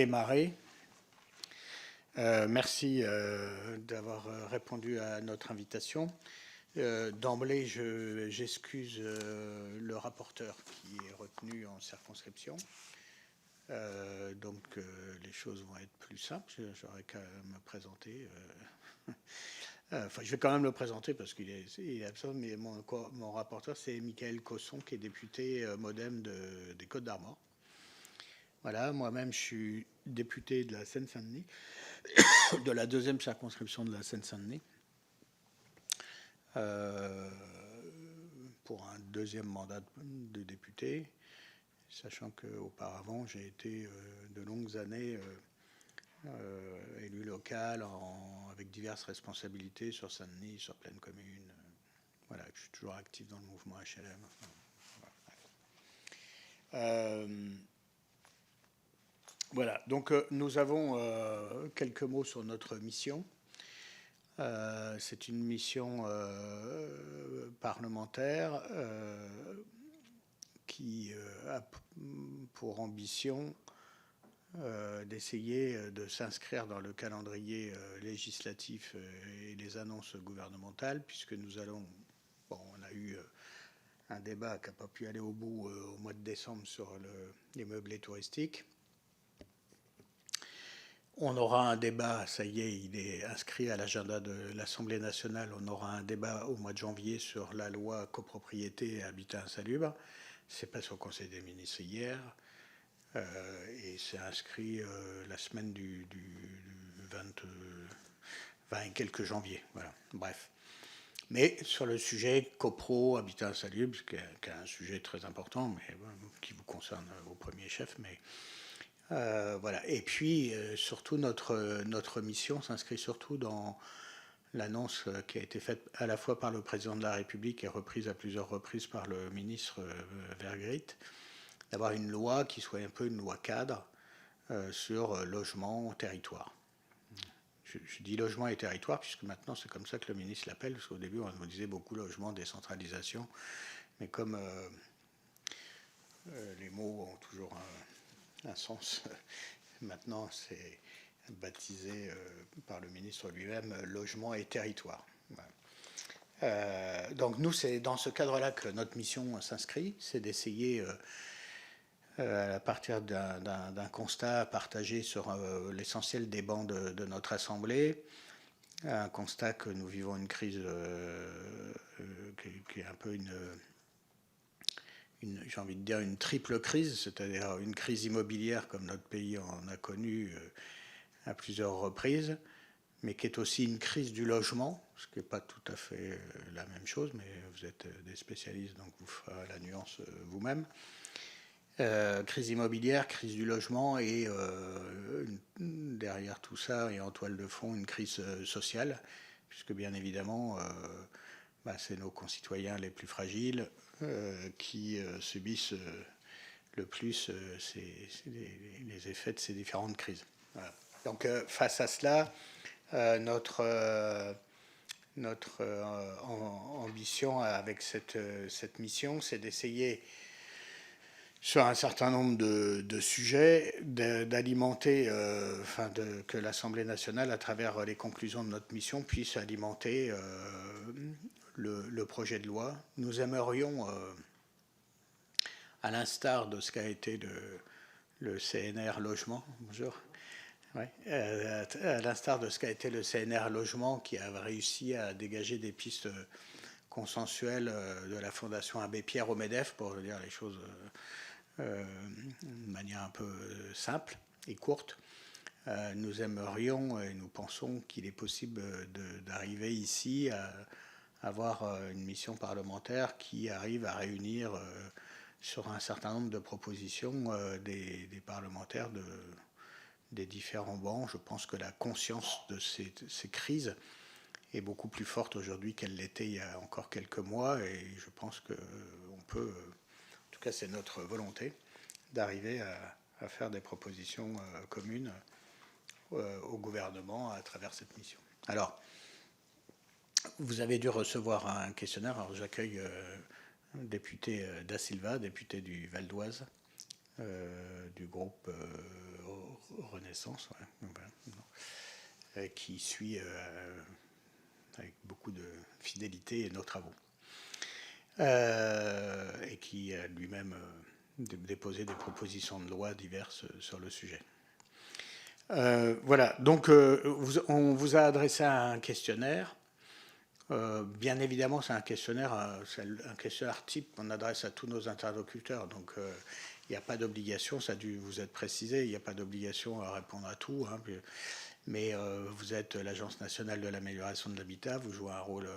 démarrer. Merci d'avoir répondu à notre invitation. D'emblée, j'excuse le rapporteur qui est retenu en circonscription. Donc les choses vont être plus simples. J'aurais qu'à me présenter. Enfin, je vais quand même le présenter parce qu'il est absent, mais mon rapporteur, c'est Michael Cosson, qui est député MoDem des Côtes-d'Armor. Voilà, moi-même, je suis député de la Seine-Saint-Denis, de la deuxième circonscription de la Seine-Saint-Denis, pour un deuxième mandat de député, sachant qu'auparavant, j'ai été de longues années élu local avec diverses responsabilités sur Saint-Denis, sur Plaine Commune. Voilà, je suis toujours actif dans le mouvement HLM. Voilà, donc nous avons quelques mots sur notre mission. C'est une mission parlementaire qui a pour ambition d'essayer de s'inscrire dans le calendrier législatif et les annonces gouvernementales, puisque nous allons... Bon, on a eu un débat qui n'a pas pu aller au bout au mois de décembre sur les meublés touristiques. On aura un débat, ça y est, il est inscrit à l'agenda de l'Assemblée nationale, on aura un débat au mois de janvier sur la loi copropriété et habitat insalubre. C'est passé au Conseil des ministres hier. Et c'est inscrit la semaine du 20 et quelques janvier. Voilà. Bref. Mais sur le sujet copro, habitat insalubre, qui est un sujet très important, mais qui vous concerne au premier chef. Mais voilà. Et puis surtout notre mission s'inscrit surtout dans l'annonce qui a été faite à la fois par le président de la République et reprise à plusieurs reprises par le ministre Vergrit, d'avoir une loi qui soit un peu une loi cadre sur logement, territoire. Je dis logement et territoire, puisque maintenant c'est comme ça que le ministre l'appelle, parce qu'au début on nous disait beaucoup logement, décentralisation, mais comme les mots ont toujours un sens, maintenant c'est baptisé par le ministre lui-même logement et territoire. Voilà. Donc nous, c'est dans ce cadre-là que notre mission s'inscrit, c'est d'essayer à partir d'un constat partagé sur l'essentiel des bancs de notre Assemblée, un constat que nous vivons une crise qui est un peu j'ai envie de dire une triple crise, c'est-à-dire une crise immobilière comme notre pays en a connu à plusieurs reprises, mais qui est aussi une crise du logement, ce qui n'est pas tout à fait la même chose, mais vous êtes des spécialistes, donc vous ferez la nuance vous-même. Crise immobilière, crise du logement et derrière tout ça et en toile de fond une crise sociale, puisque bien évidemment c'est nos concitoyens les plus fragiles qui subissent le plus les effets de ces différentes crises. Voilà. Donc face à cela, notre ambition avec cette mission, c'est d'essayer sur un certain nombre de sujets, d'alimenter, que l'Assemblée nationale, à travers les conclusions de notre mission, puisse alimenter le projet de loi. Nous aimerions, à l'instar de ce qu'a été le CNR Logement, bonjour, ouais, à l'instar de ce qu'a été le CNR Logement, qui a réussi à dégager des pistes consensuelles de la Fondation Abbé Pierre au MEDEF, pour dire les choses de manière un peu simple et courte. Nous aimerions et nous pensons qu'il est possible d'arriver ici à avoir une mission parlementaire qui arrive à réunir sur un certain nombre de propositions des parlementaires des différents bancs. Je pense que la conscience de ces crises est beaucoup plus forte aujourd'hui qu'elle l'était il y a encore quelques mois, et je pense qu'on peut, en tout cas c'est notre volonté, d'arriver à faire des propositions communes au gouvernement à travers cette mission. Alors, vous avez dû recevoir un questionnaire. Alors j'accueille un député Da Silva, député du Val d'Oise, du groupe Renaissance, qui suit avec beaucoup de fidélité nos travaux. Et qui a lui-même déposé des propositions de loi diverses sur le sujet. Voilà, donc on vous a adressé un questionnaire. Bien évidemment, c'est un questionnaire type qu'on adresse à tous nos interlocuteurs, donc il n'y a pas d'obligation, ça a dû vous être précisé, il n'y a pas d'obligation à répondre à tout, hein, mais vous êtes l'Agence nationale de l'amélioration de l'habitat, vous jouez un rôle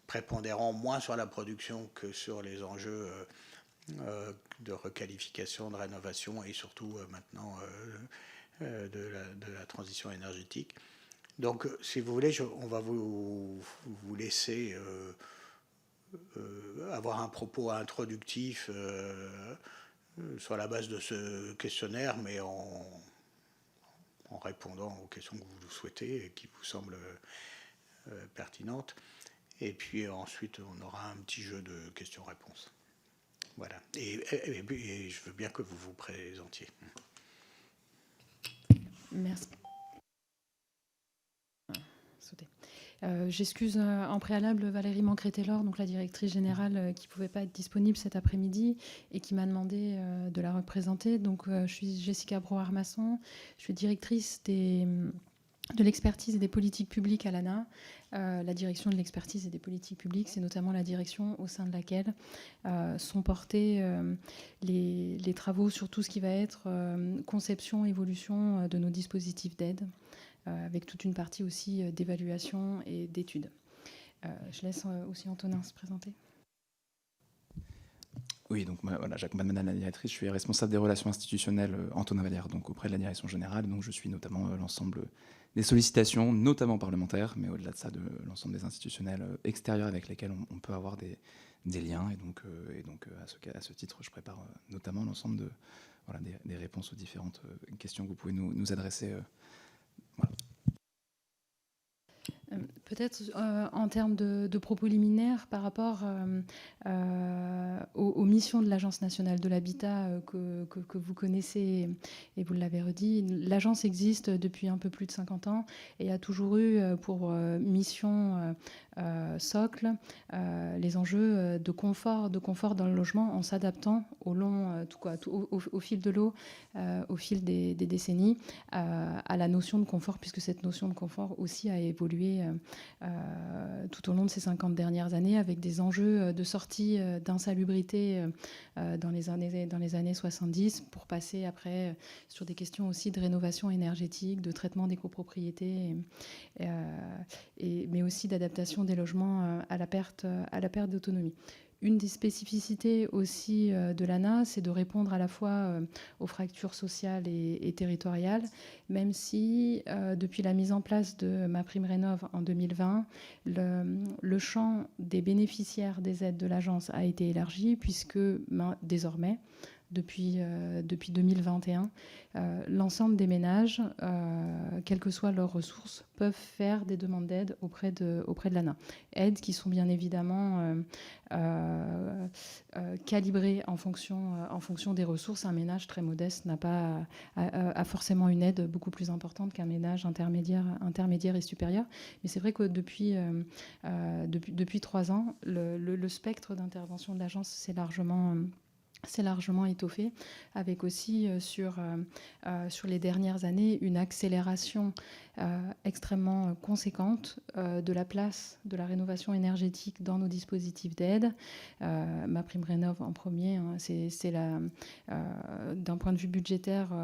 prépondérant moins sur la production que sur les enjeux de requalification, de rénovation et surtout maintenant de la transition énergétique. Donc, si vous voulez, on va vous laisser avoir un propos introductif sur la base de ce questionnaire, mais en répondant aux questions que vous souhaitez et qui vous semblent pertinentes. Et puis ensuite, on aura un petit jeu de questions-réponses. Voilà. Et je veux bien que vous vous présentiez. Merci. J'excuse en préalable Valérie Mancret-Taylor, donc la directrice générale qui ne pouvait pas être disponible cet après-midi et qui m'a demandé de la représenter. Donc, je suis Jessica Brouard-Masson, je suis directrice de l'expertise et des politiques publiques à l'ANA. La direction de l'expertise et des politiques publiques, c'est notamment la direction au sein de laquelle sont portés les travaux sur tout ce qui va être conception, évolution de nos dispositifs d'aide, avec toute une partie aussi d'évaluation et d'études. Je laisse aussi Antonin se présenter. Oui, donc voilà, j'accompagne Madame la directrice, je suis responsable des relations institutionnelles Antonin Vallière, donc auprès de la direction générale, donc je suis notamment l'ensemble des sollicitations, notamment parlementaires, mais au-delà de ça, de l'ensemble des institutionnels extérieurs avec lesquels on peut avoir des liens, et donc à ce titre, je prépare notamment l'ensemble des réponses aux différentes questions que vous pouvez nous adresser. Voilà. Peut-être en termes de propos liminaires par rapport aux missions de l'Agence nationale de l'habitat que vous connaissez et vous l'avez redit. L'agence existe depuis un peu plus de 50 ans et a toujours eu pour mission socle les enjeux de confort dans le logement en s'adaptant au fil de l'eau, au fil des décennies, à la notion de confort, puisque cette notion de confort aussi a évolué tout au long de ces 50 dernières années, avec des enjeux de sortie d'insalubrité dans les années 70, pour passer après sur des questions aussi de rénovation énergétique, de traitement des copropriétés, mais aussi d'adaptation des logements à la perte d'autonomie. Une des spécificités aussi de l'ANA, c'est de répondre à la fois aux fractures sociales et territoriales, même si depuis la mise en place de MaPrimeRénov' en 2020, le champ des bénéficiaires des aides de l'agence a été élargi, puisque désormais, depuis 2021, l'ensemble des ménages, quelles que soient leurs ressources, peuvent faire des demandes d'aide auprès de l'ANA. Aides qui sont bien évidemment calibrées en fonction des ressources. Un ménage très modeste a forcément une aide beaucoup plus importante qu'un ménage intermédiaire et supérieur. Mais c'est vrai que depuis 3 ans, le spectre d'intervention de l'agence s'est largement étoffé, avec aussi sur les dernières années une accélération extrêmement conséquente de la place de la rénovation énergétique dans nos dispositifs d'aide. MaPrimeRénov' en premier, hein, c'est d'un point de vue budgétaire,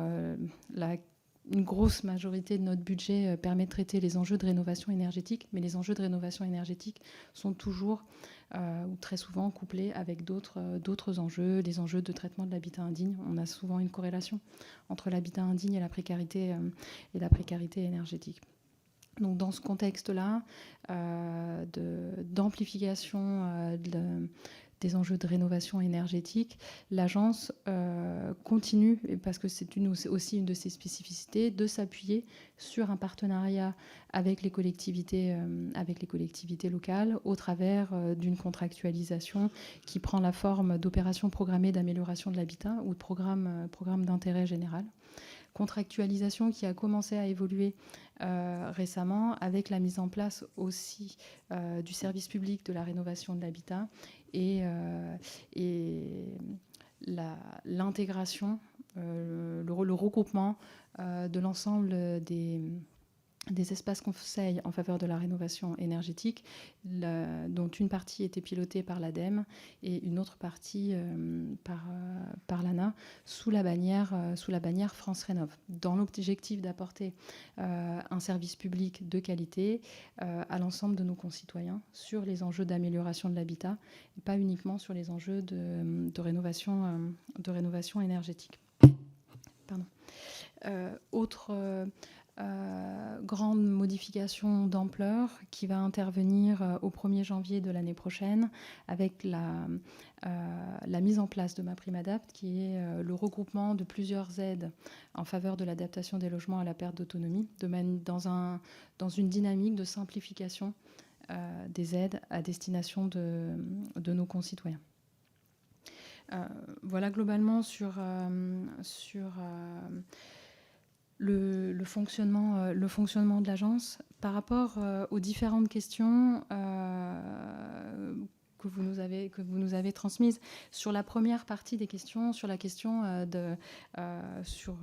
une grosse majorité de notre budget permet de traiter les enjeux de rénovation énergétique, mais les enjeux de rénovation énergétique sont toujours ou très souvent couplés avec d'autres enjeux, les enjeux de traitement de l'habitat indigne. On a souvent une corrélation entre l'habitat indigne et la précarité énergétique. Donc dans ce contexte-là, d'amplification des enjeux de rénovation énergétique, l'agence continue, parce que c'est aussi une de ses spécificités, de s'appuyer sur un partenariat avec les collectivités locales au travers d'une contractualisation qui prend la forme d'opérations programmées d'amélioration de l'habitat ou de programmes d'intérêt général. contractualisation qui a commencé à évoluer récemment, avec la mise en place aussi du service public de la rénovation de l'habitat et l'intégration, le regroupement de l'ensemble des espaces conseils en faveur de la rénovation énergétique, dont une partie était pilotée par l'ADEME et une autre partie par l'ANA, sous la bannière France Rénov', dans l'objectif d'apporter un service public de qualité à l'ensemble de nos concitoyens sur les enjeux d'amélioration de l'habitat, et pas uniquement sur les enjeux de rénovation énergétique. Pardon. Autre grande modification d'ampleur qui va intervenir au 1er janvier de l'année prochaine avec la mise en place de MaPrimeAdapt, qui est le regroupement de plusieurs aides en faveur de l'adaptation des logements à la perte d'autonomie, dans une dynamique de simplification des aides à destination de nos concitoyens. Voilà globalement sur le fonctionnement de l'agence. Par rapport aux différentes questions que vous nous avez transmises, sur la première partie des questions, sur la question sur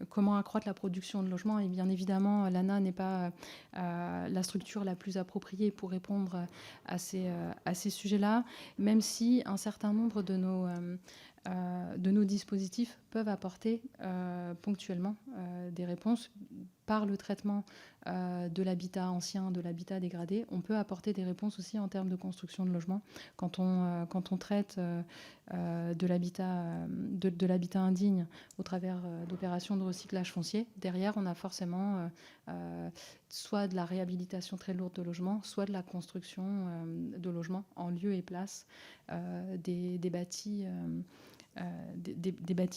comment accroître la production de logements, et bien évidemment, l'ANA n'est pas la structure la plus appropriée pour répondre à ces sujets-là, même si un certain nombre de nos dispositifs peuvent apporter ponctuellement des réponses. Par le traitement de l'habitat ancien, de l'habitat dégradé, on peut apporter des réponses aussi en termes de construction de logements. Quand on traite de l'habitat indigne au travers d'opérations de recyclage foncier, derrière on a forcément soit de la réhabilitation très lourde de logements, soit de la construction de logements en lieu et place des bâtis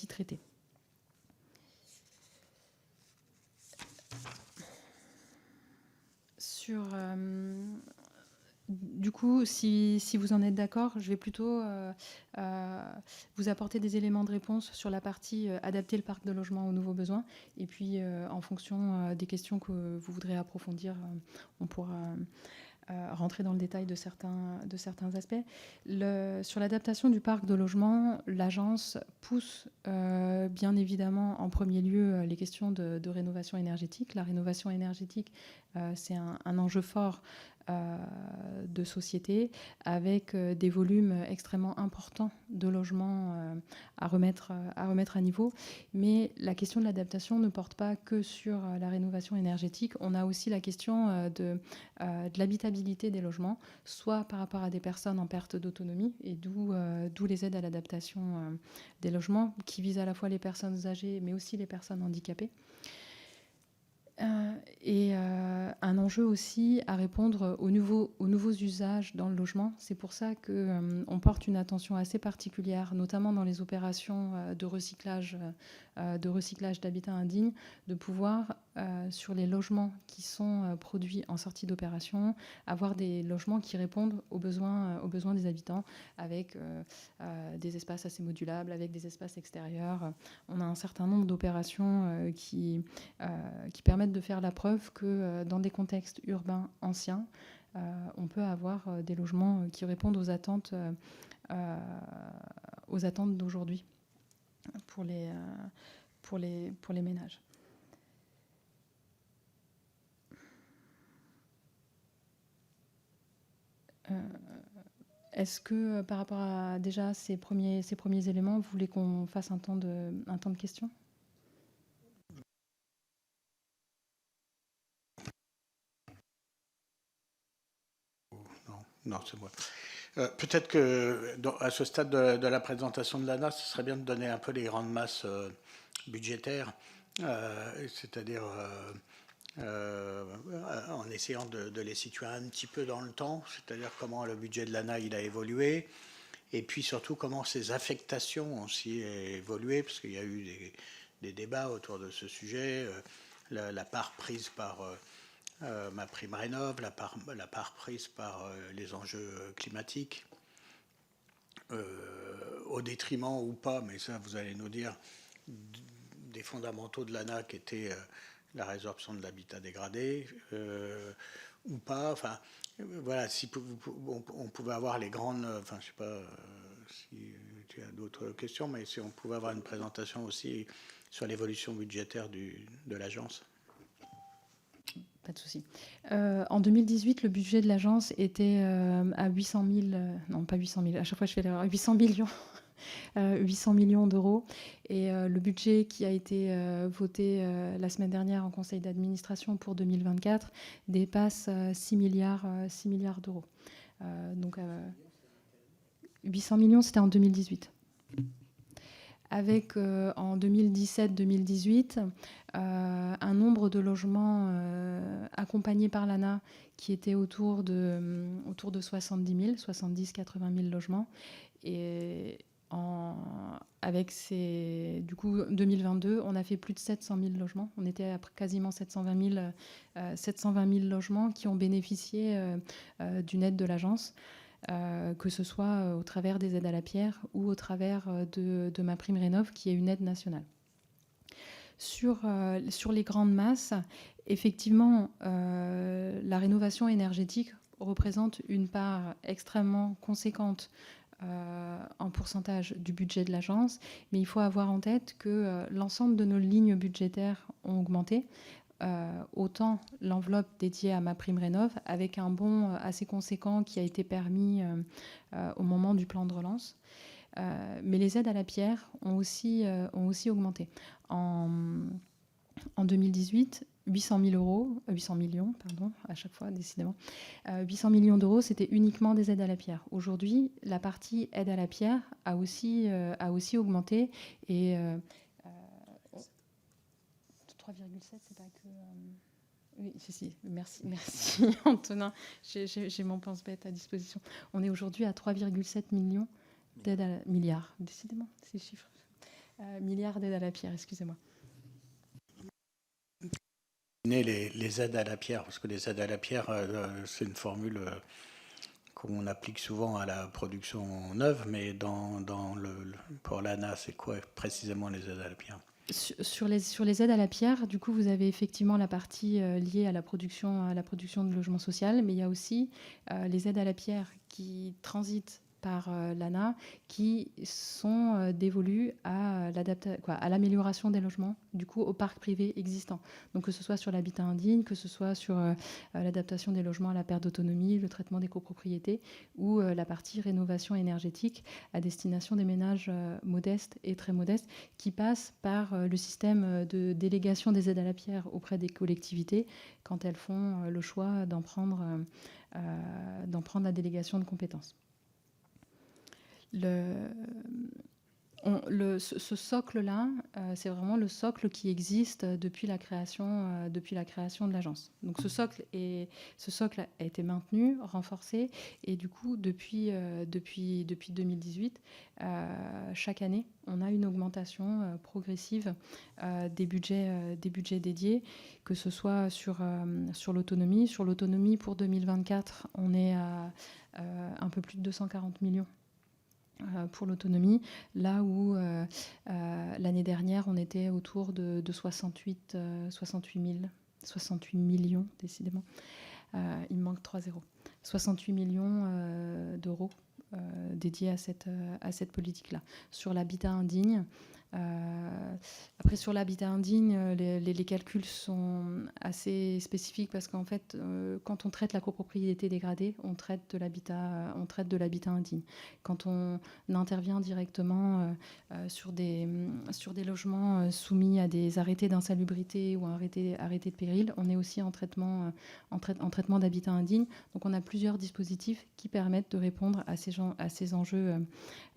traités. Du coup, si vous en êtes d'accord, je vais plutôt vous apporter des éléments de réponse sur la partie adapter le parc de logement aux nouveaux besoins. Et puis, en fonction des questions que vous voudrez approfondir, on pourra rentrer dans le détail de certains aspects. Sur l'adaptation du parc de logement, l'agence pousse bien évidemment en premier lieu les questions de rénovation énergétique. La rénovation énergétique, c'est un enjeu fort de société, avec des volumes extrêmement importants de logements à remettre à niveau. Mais la question de l'adaptation ne porte pas que sur la rénovation énergétique. On a aussi la question de l'habitabilité des logements, soit par rapport à des personnes en perte d'autonomie, et d'où les aides à l'adaptation des logements, qui visent à la fois les personnes âgées, mais aussi les personnes handicapées. Et un enjeu aussi à répondre aux nouveaux usages dans le logement. C'est pour ça qu'on porte une attention assez particulière, notamment dans les opérations de recyclage d'habitat indigne, de pouvoir, sur les logements qui sont produits en sortie d'opération, avoir des logements qui répondent aux besoins des habitants, avec des espaces assez modulables, avec des espaces extérieurs. On a un certain nombre d'opérations qui permettent de faire la preuve que dans des contextes urbains anciens, on peut avoir des logements qui répondent aux attentes d'aujourd'hui pour les ménages. Est-ce que par rapport à déjà ces premiers éléments, vous voulez qu'on fasse un temps de questions ? Non, c'est moi. Peut-être que à ce stade de la présentation de l'ANA, ce serait bien de donner un peu les grandes masses budgétaires, c'est-à-dire en essayant de les situer un petit peu dans le temps, c'est-à-dire comment le budget de l'ANA il a évolué, et puis surtout comment ses affectations ont aussi évolué, parce qu'il y a eu des débats autour de ce sujet, la part prise par MaPrimeRénov', la part prise par les enjeux climatiques, au détriment ou pas, mais ça vous allez nous dire, des fondamentaux de l'ANA qui étaient la résorption de l'habitat dégradé ou pas. Enfin, voilà, si on pouvait avoir les grandes... Enfin, je sais pas si tu as d'autres questions, mais si on pouvait avoir une présentation aussi sur l'évolution budgétaire de l'agence. Pas de souci. En 2018, le budget de l'agence était à 800 000... non, pas 800 000, à chaque fois je fais l'erreur. 800 millions. 800 millions d'euros. Et le budget qui a été voté la semaine dernière en conseil d'administration pour 2024 dépasse 6 milliards d'euros. Donc 800 millions, c'était en 2018. Avec en 2017-2018 un nombre de logements accompagnés par l'ANA qui était autour de 70 000, 70-80 000 logements. Et avec du coup 2022, on a fait plus de 700 000 logements. On était à quasiment 720 000 logements qui ont bénéficié d'une aide de l'agence. Que ce soit au travers des aides à la pierre ou au travers de MaPrimeRénov', qui est une aide nationale. Sur les grandes masses, effectivement, la rénovation énergétique représente une part extrêmement conséquente en pourcentage du budget de l'agence, mais il faut avoir en tête que l'ensemble de nos lignes budgétaires ont augmenté. Autant l'enveloppe dédiée à MaPrimeRénov', avec un bond assez conséquent qui a été permis au moment du plan de relance. Mais les aides à la pierre ont aussi augmenté. En 2018, 800 millions, à chaque fois, décidément. 800 millions d'euros, c'était uniquement des aides à la pierre. Aujourd'hui, la partie aide à la pierre a aussi augmenté. Et 3,7, c'est pas que... Oui, si, merci Antonin. J'ai mon pense-bête à disposition. On est aujourd'hui à 3,7 millions d'aides à la... Milliards, décidément, ces chiffres. Milliards d'aides à la pierre, excusez-moi. Les aides à la pierre, parce que les aides à la pierre, c'est une formule qu'on applique souvent à la production neuve, mais pour l'ANA, c'est quoi précisément les aides à la pierre ? Sur les aides à la pierre, du coup, vous avez effectivement la partie liée à la production de logement social, mais il y a aussi les aides à la pierre qui transitent par l'ANA, qui sont dévolues à l'amélioration des logements, du coup, au parc privé existant. Donc, que ce soit sur l'habitat indigne, que ce soit sur l'adaptation des logements à la perte d'autonomie, le traitement des copropriétés, ou la partie rénovation énergétique à destination des ménages modestes et très modestes, qui passe par le système de délégation des aides à la pierre auprès des collectivités quand elles font le choix d'en prendre la délégation de compétences. Ce socle-là, c'est vraiment le socle qui existe depuis la création de l'agence. Donc ce socle a été maintenu, renforcé, et du coup depuis 2018, chaque année, on a une augmentation progressive des budgets dédiés, que ce soit sur l'autonomie. Sur l'autonomie pour 2024, on est à un peu plus de 240 millions. Pour l'autonomie, là où l'année dernière, on était autour de 68 millions, décidément. Il me manque 3 zéros. 68 millions d'euros dédiés à cette politique-là. Sur l'habitat indigne, après, sur l'habitat indigne, les calculs sont assez spécifiques parce qu'en fait, quand on traite la copropriété dégradée, on traite de l'habitat indigne. Quand on intervient directement sur des logements soumis à des arrêtés d'insalubrité ou arrêtés de péril, on est aussi en traitement d'habitat indigne. Donc, on a plusieurs dispositifs qui permettent de répondre à ces enjeux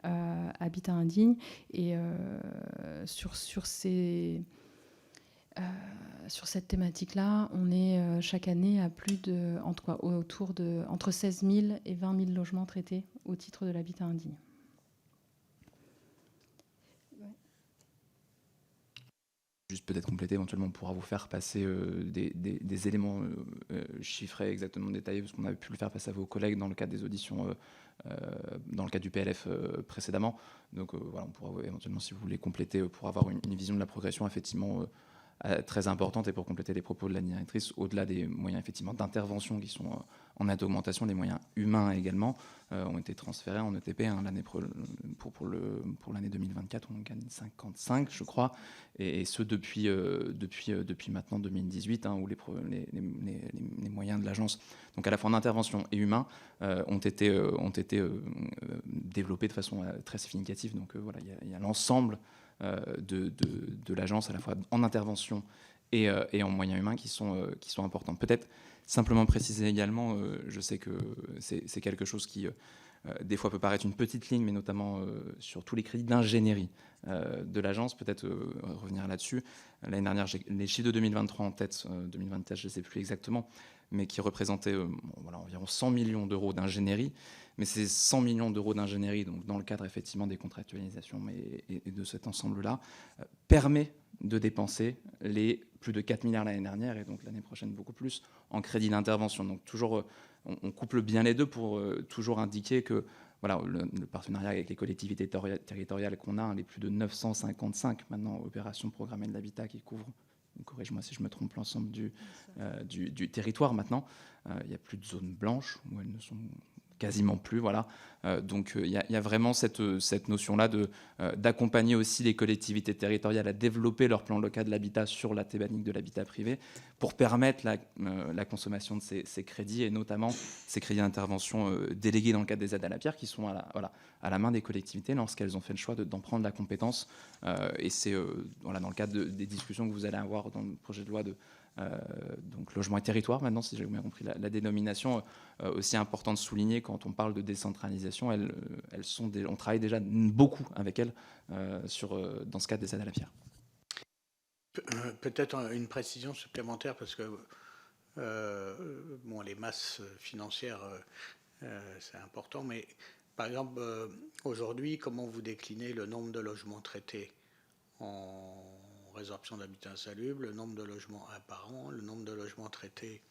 habitat indigne. Et sur cette thématique-là, on est chaque année à entre 16 000 et 20 000 logements traités au titre de l'habitat indigne. Juste peut-être compléter éventuellement, on pourra vous faire passer des éléments chiffrés, exactement détaillés, parce qu'on avait pu le faire passer à vos collègues dans le cadre des auditions, dans le cadre du PLF précédemment. Donc voilà, on pourra éventuellement, si vous voulez compléter, pour avoir une vision de la progression effectivement très importante, et pour compléter les propos de la directrice, au-delà des moyens effectivement d'intervention qui sont en nette augmentation, les moyens humains également ont été transférés en ETP. L'année pour l'année 2024, on gagne 55, je crois, et ce depuis maintenant 2018, où les moyens de l'agence, donc à la fois en intervention et humains, ont été développés de façon très significative. Donc voilà, il y a l'ensemble de l'agence, à la fois en intervention et en moyens humains, qui sont importants. Peut-être simplement préciser également, je sais que c'est quelque chose qui des fois peut paraître une petite ligne, mais notamment sur tous les crédits d'ingénierie de l'agence, peut-être revenir là-dessus. L'année dernière, j'ai les chiffres de 2023 en tête, 2024 je ne sais plus exactement, mais qui représentaient environ 100 millions d'euros d'ingénierie. Mais ces 100 millions d'euros d'ingénierie, donc dans le cadre effectivement des contractualisations et de cet ensemble-là, permet de dépenser les plus de 4 milliards l'année dernière, et donc l'année prochaine beaucoup plus, en crédit d'intervention. Donc toujours, on couple bien les deux pour toujours indiquer que voilà, le partenariat avec les collectivités territoriales qu'on a, les plus de 955 maintenant opérations programmées de l'habitat qui couvrent, corrige-moi si je me trompe, l'ensemble du territoire maintenant. Il n'y a plus de zones blanches, où elles ne sont quasiment plus, voilà. Donc il y a vraiment cette notion-là d'accompagner aussi les collectivités territoriales à développer leur plan local de l'habitat sur la thématique de l'habitat privé, pour permettre la consommation de ces crédits, et notamment ces crédits d'intervention délégués dans le cadre des aides à la pierre, qui sont à la main des collectivités lorsqu'elles ont fait le choix d'en prendre la compétence. Et c'est dans le cadre des discussions que vous allez avoir dans le projet de loi donc logement et territoire, maintenant, si j'ai bien compris la dénomination, aussi important de souligner quand on parle de décentralisation, on travaille déjà beaucoup avec elles dans ce cadre des aides à la pierre. Peut-être une précision supplémentaire, parce que les masses financières, c'est important, mais par exemple, aujourd'hui, comment vous déclinez le nombre de logements traités en résorption d'habitat insalubre, le nombre de logements par an, le nombre de logements traités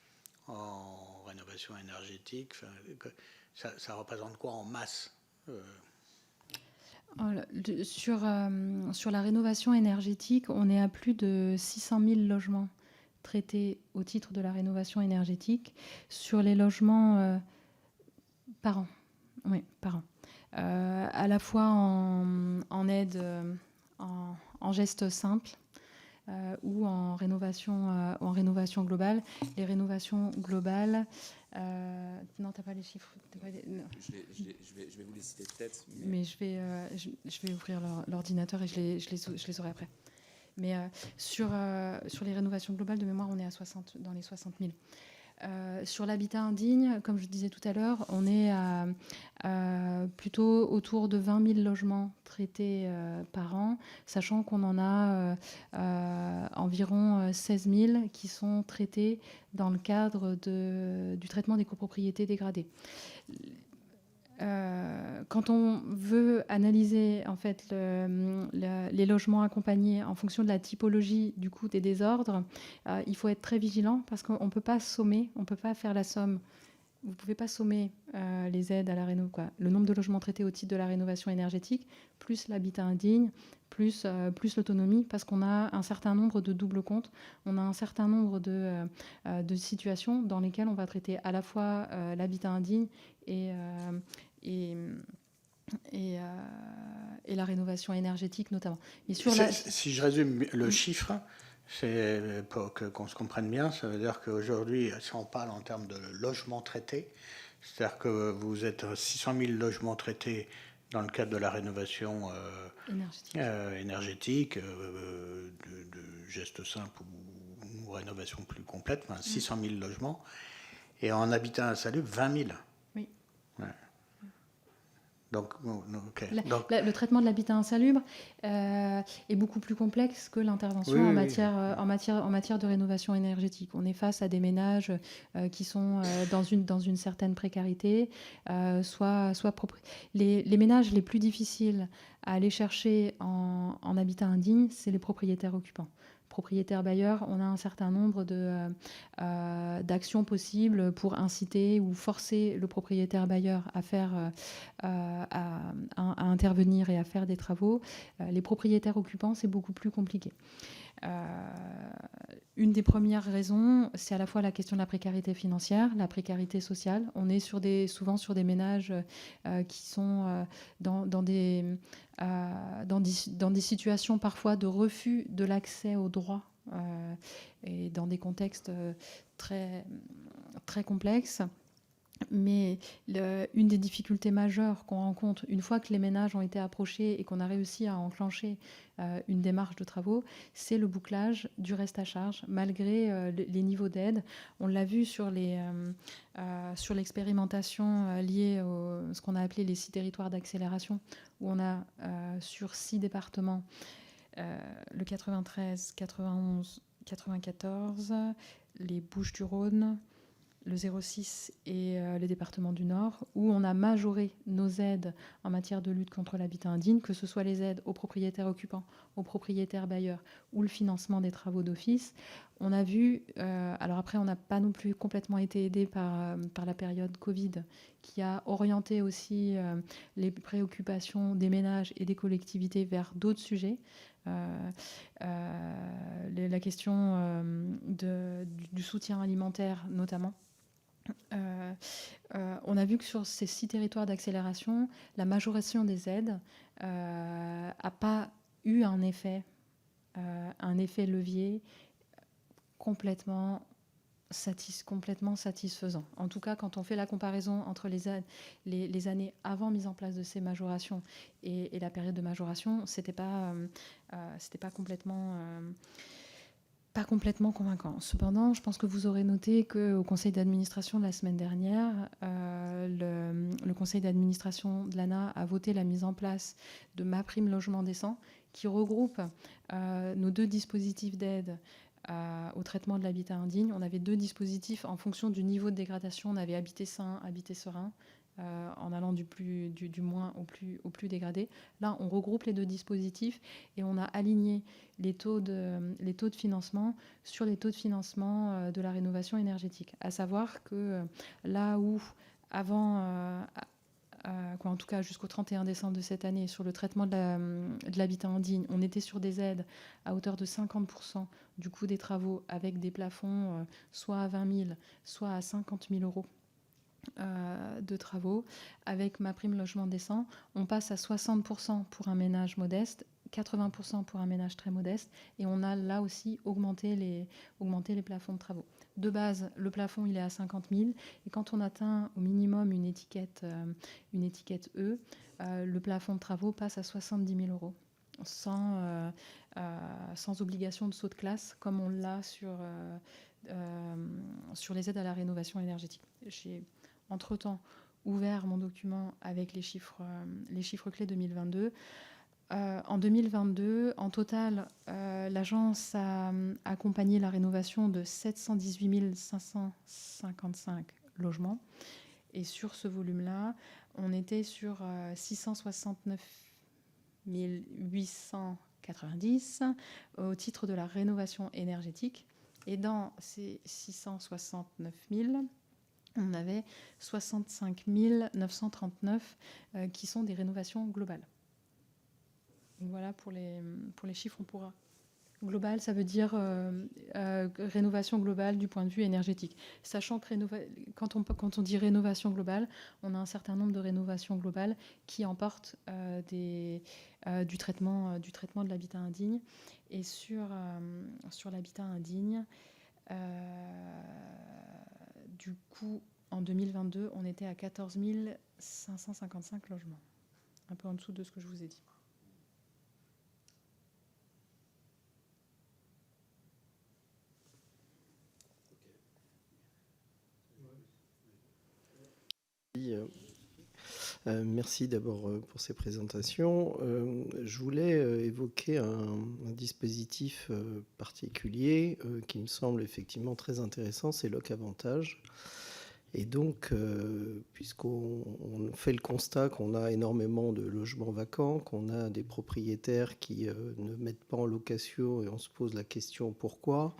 en rénovation énergétique, ça représente quoi en masse sur la rénovation énergétique, on est à plus de 600 000 logements traités au titre de la rénovation énergétique. Sur les logements par an, oui, par an. À la fois en aide, en gestes simples, ou en rénovation globale. Les rénovations globales, non, tu n'as pas les chiffres. Je vais vous les citer de tête. Mais je vais ouvrir l'ordinateur et je les aurai après. Mais sur les rénovations globales, de mémoire, on est dans les 60 000. Sur l'habitat indigne, comme je disais tout à l'heure, on est plutôt autour de 20 000 logements traités par an, sachant qu'on en a environ 16 000 qui sont traités dans le cadre du traitement des copropriétés dégradées. Quand on veut analyser en fait les logements accompagnés en fonction de la typologie du coût des désordres, il faut être très vigilant, parce qu'on ne peut pas sommer, on ne peut pas faire la somme. Vous ne pouvez pas sommer les aides à la réno, le nombre de logements traités au titre de la rénovation énergétique, plus l'habitat indigne, plus l'autonomie, parce qu'on a un certain nombre de doubles comptes, on a un certain nombre de situations dans lesquelles on va traiter à la fois l'habitat indigne et la rénovation énergétique notamment. Et si je résume le chiffre, c'est pour qu'on se comprenne bien, ça veut dire qu'aujourd'hui, si on parle en termes de logements traités, c'est-à-dire que vous êtes 600 000 logements traités dans le cadre de la rénovation énergétique, de gestes simples ou rénovation plus complète, 600 000 logements, et en habitat insalubre, 20 000. Oui. Ouais. Donc, le traitement de l'habitat insalubre est beaucoup plus complexe que l'intervention en matière de rénovation énergétique. On est face à des ménages qui sont dans une certaine précarité, les ménages les plus difficiles à aller chercher en habitat indigne, c'est les propriétaires occupants. propriétaires bailleurs, on a un certain nombre d'actions possibles pour inciter ou forcer le propriétaire bailleur à faire, à intervenir et à faire des travaux. Les propriétaires occupants, c'est beaucoup plus compliqué. Une des premières raisons, c'est à la fois la question de la précarité financière, la précarité sociale. On est souvent sur des ménages qui sont dans des situations parfois de refus de l'accès aux droits et dans des contextes très, très complexes. Mais une des difficultés majeures qu'on rencontre une fois que les ménages ont été approchés et qu'on a réussi à enclencher une démarche de travaux, c'est le bouclage du reste à charge, malgré les niveaux d'aide. On l'a vu sur l'expérimentation liée à ce qu'on a appelé les 6 territoires d'accélération, où on a sur 6 départements, le 93, 91, 94, les Bouches-du-Rhône, le 06 et les départements du Nord, où on a majoré nos aides en matière de lutte contre l'habitat indigne, que ce soit les aides aux propriétaires occupants, aux propriétaires bailleurs ou le financement des travaux d'office. On a vu, alors après on n'a pas non plus complètement été aidé par la période Covid, qui a orienté aussi les préoccupations des ménages et des collectivités vers d'autres sujets. La question du soutien alimentaire notamment. On a vu que sur ces 6 territoires d'accélération, la majoration des aides n'a pas eu un effet levier complètement satisfaisant. En tout cas, quand on fait la comparaison entre les années avant mise en place de ces majorations et la période de majoration, c'était pas complètement convaincant. Cependant, je pense que vous aurez noté qu'au conseil d'administration de la semaine dernière, le conseil d'administration de l'ANA a voté la mise en place de MaPrime Logement Décent, qui regroupe nos 2 dispositifs d'aide au traitement de l'habitat indigne. On avait 2 dispositifs en fonction du niveau de dégradation. On avait habité sain, habité serein, en allant du moins au plus dégradé. Là, on regroupe les 2 dispositifs et on a aligné les taux de financement sur les taux de financement de la rénovation énergétique. À savoir que là où, avant, en tout cas jusqu'au 31 décembre de cette année, sur le traitement de l'habitat indigne, on était sur des aides à hauteur de 50% du coût des travaux, avec des plafonds soit à 20 000, soit à 50 000 euros de travaux. Avec MaPrime Logement Décent, on passe à 60% pour un ménage modeste, 80% pour un ménage très modeste, et on a là aussi augmenté les plafonds de travaux. De base, le plafond il est à 50 000, et quand on atteint au minimum une étiquette E, le plafond de travaux passe à 70 000 euros, sans obligation de saut de classe, comme on l'a sur les aides à la rénovation énergétique. J'ai entre-temps ouvert mon document avec les chiffres clés 2022. En 2022, en total, l'agence a accompagné la rénovation de 718 555 logements. Et sur ce volume-là, on était sur 669 890 au titre de la rénovation énergétique. Et dans ces 669 000, on avait 65 939 qui sont des rénovations globales. Donc voilà pour les chiffres, on pourra. Global, ça veut dire rénovation globale du point de vue énergétique. Sachant que quand on dit rénovation globale, on a un certain nombre de rénovations globales qui emportent du traitement de l'habitat indigne. Et sur l'habitat indigne, du coup, en 2022, on était à 14 555 logements. Un peu en dessous de ce que je vous ai dit. Merci d'abord pour ces présentations. Je voulais évoquer un dispositif particulier qui me semble effectivement très intéressant, c'est Loc Avantage. Et donc, puisqu'on fait le constat qu'on a énormément de logements vacants, qu'on a des propriétaires qui ne mettent pas en location, et on se pose la question pourquoi,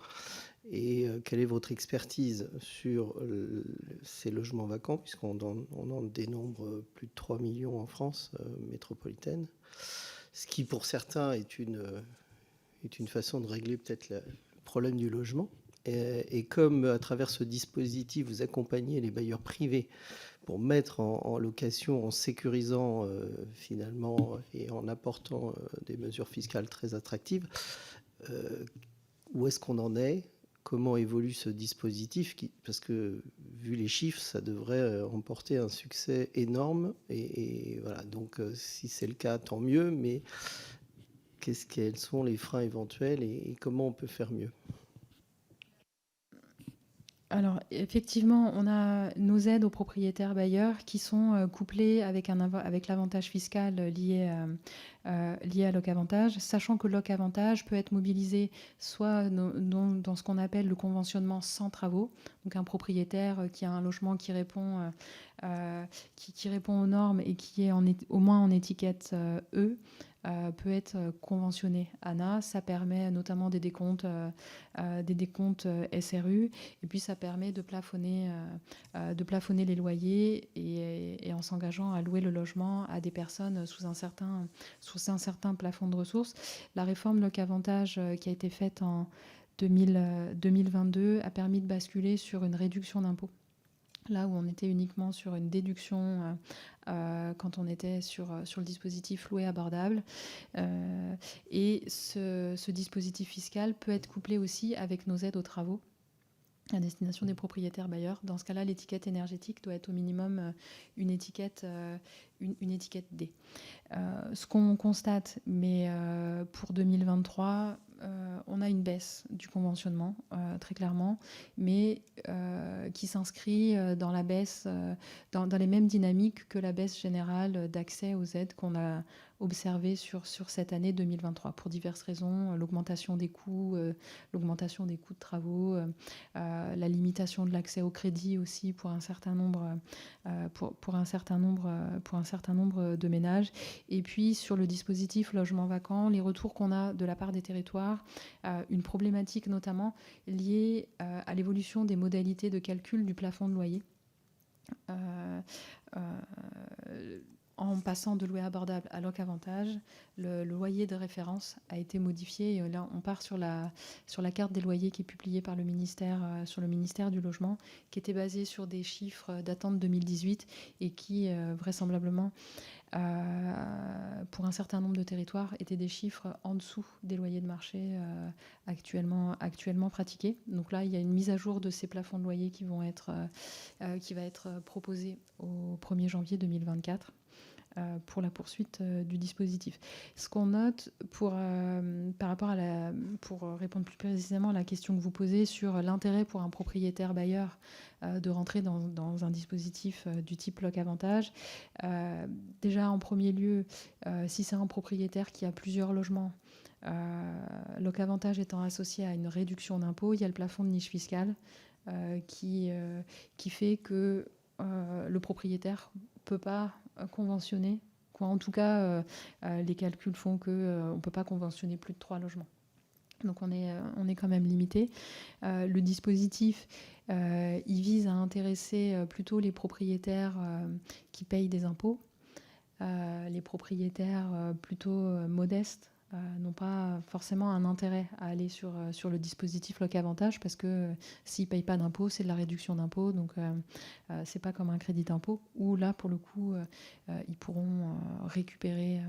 et quelle est votre expertise sur ces logements vacants, puisqu'on en dénombre plus de 3 millions en France métropolitaine, ce qui pour certains est une façon de régler peut-être le problème du logement. Et comme à travers ce dispositif, vous accompagnez les bailleurs privés pour mettre en location, en sécurisant finalement et en apportant des mesures fiscales très attractives, où est-ce qu'on en est? Comment évolue ce dispositif parce que, vu les chiffres, ça devrait remporter un succès énorme. Et voilà, donc si c'est le cas, tant mieux, mais quels sont les freins éventuels et comment on peut faire mieux? Alors, effectivement, on a nos aides aux propriétaires bailleurs qui sont couplées avec l'avantage fiscal lié à Loc'Avantage, sachant que Loc'Avantage peut être mobilisé soit dans ce qu'on appelle le conventionnement sans travaux, donc un propriétaire qui a un logement qui répond aux normes et qui est au moins en étiquette E, peut être conventionné ANA. Ça permet notamment des décomptes SRU, et puis ça permet de plafonner les loyers et en s'engageant à louer le logement à des personnes sous un certain plafond de ressources. La réforme Loc'Avantage qui a été faite en 2022 a permis de basculer sur une réduction d'impôt. Là où on était uniquement sur une déduction quand on était sur le dispositif loué abordable. Et ce dispositif fiscal peut être couplé aussi avec nos aides aux travaux à destination des propriétaires bailleurs. Dans ce cas-là, l'étiquette énergétique doit être au minimum une étiquette D. Ce qu'on constate, mais pour 2023, on a une baisse du conventionnement, très clairement, mais qui s'inscrit dans la baisse, dans les mêmes dynamiques que la baisse générale d'accès aux aides qu'on a observée sur cette année 2023, pour diverses raisons, l'augmentation des coûts de travaux, la limitation de l'accès au crédit aussi pour un certain nombre de ménages. Et puis sur le dispositif logement vacant, les retours qu'on a de la part des territoires, une problématique notamment liée à l'évolution des modalités de calcul du plafond de loyer. En passant de louer abordable à Loc'Avantage, le loyer de référence a été modifié. Et là, on part sur la carte des loyers qui est publiée par le ministère, sur le ministère du Logement, qui était basée sur des chiffres datant de 2018 et qui, vraisemblablement, pour un certain nombre de territoires, étaient des chiffres en dessous des loyers de marché actuellement pratiqués. Donc là, il y a une mise à jour de ces plafonds de loyer qui va être proposée au 1er janvier 2024. Pour la poursuite du dispositif. Ce qu'on note pour répondre plus précisément à la question que vous posez sur l'intérêt pour un propriétaire bailleur de rentrer dans un dispositif du type Loc'Avantage, déjà en premier lieu, si c'est un propriétaire qui a plusieurs logements, Loc'Avantage étant associé à une réduction d'impôt, il y a le plafond de niche fiscale qui fait que le propriétaire ne peut pas conventionner. En tout cas, les calculs font qu'on ne peut pas conventionner plus de 3 logements. Donc on est quand même limité. Le dispositif, il vise à intéresser plutôt les propriétaires qui payent des impôts, les propriétaires plutôt modestes, n'ont pas forcément un intérêt à aller sur le dispositif Loc'Avantage parce que s'ils ne payent pas d'impôt, c'est de la réduction d'impôt, donc c'est pas comme un crédit d'impôt où là, pour le coup, ils pourront récupérer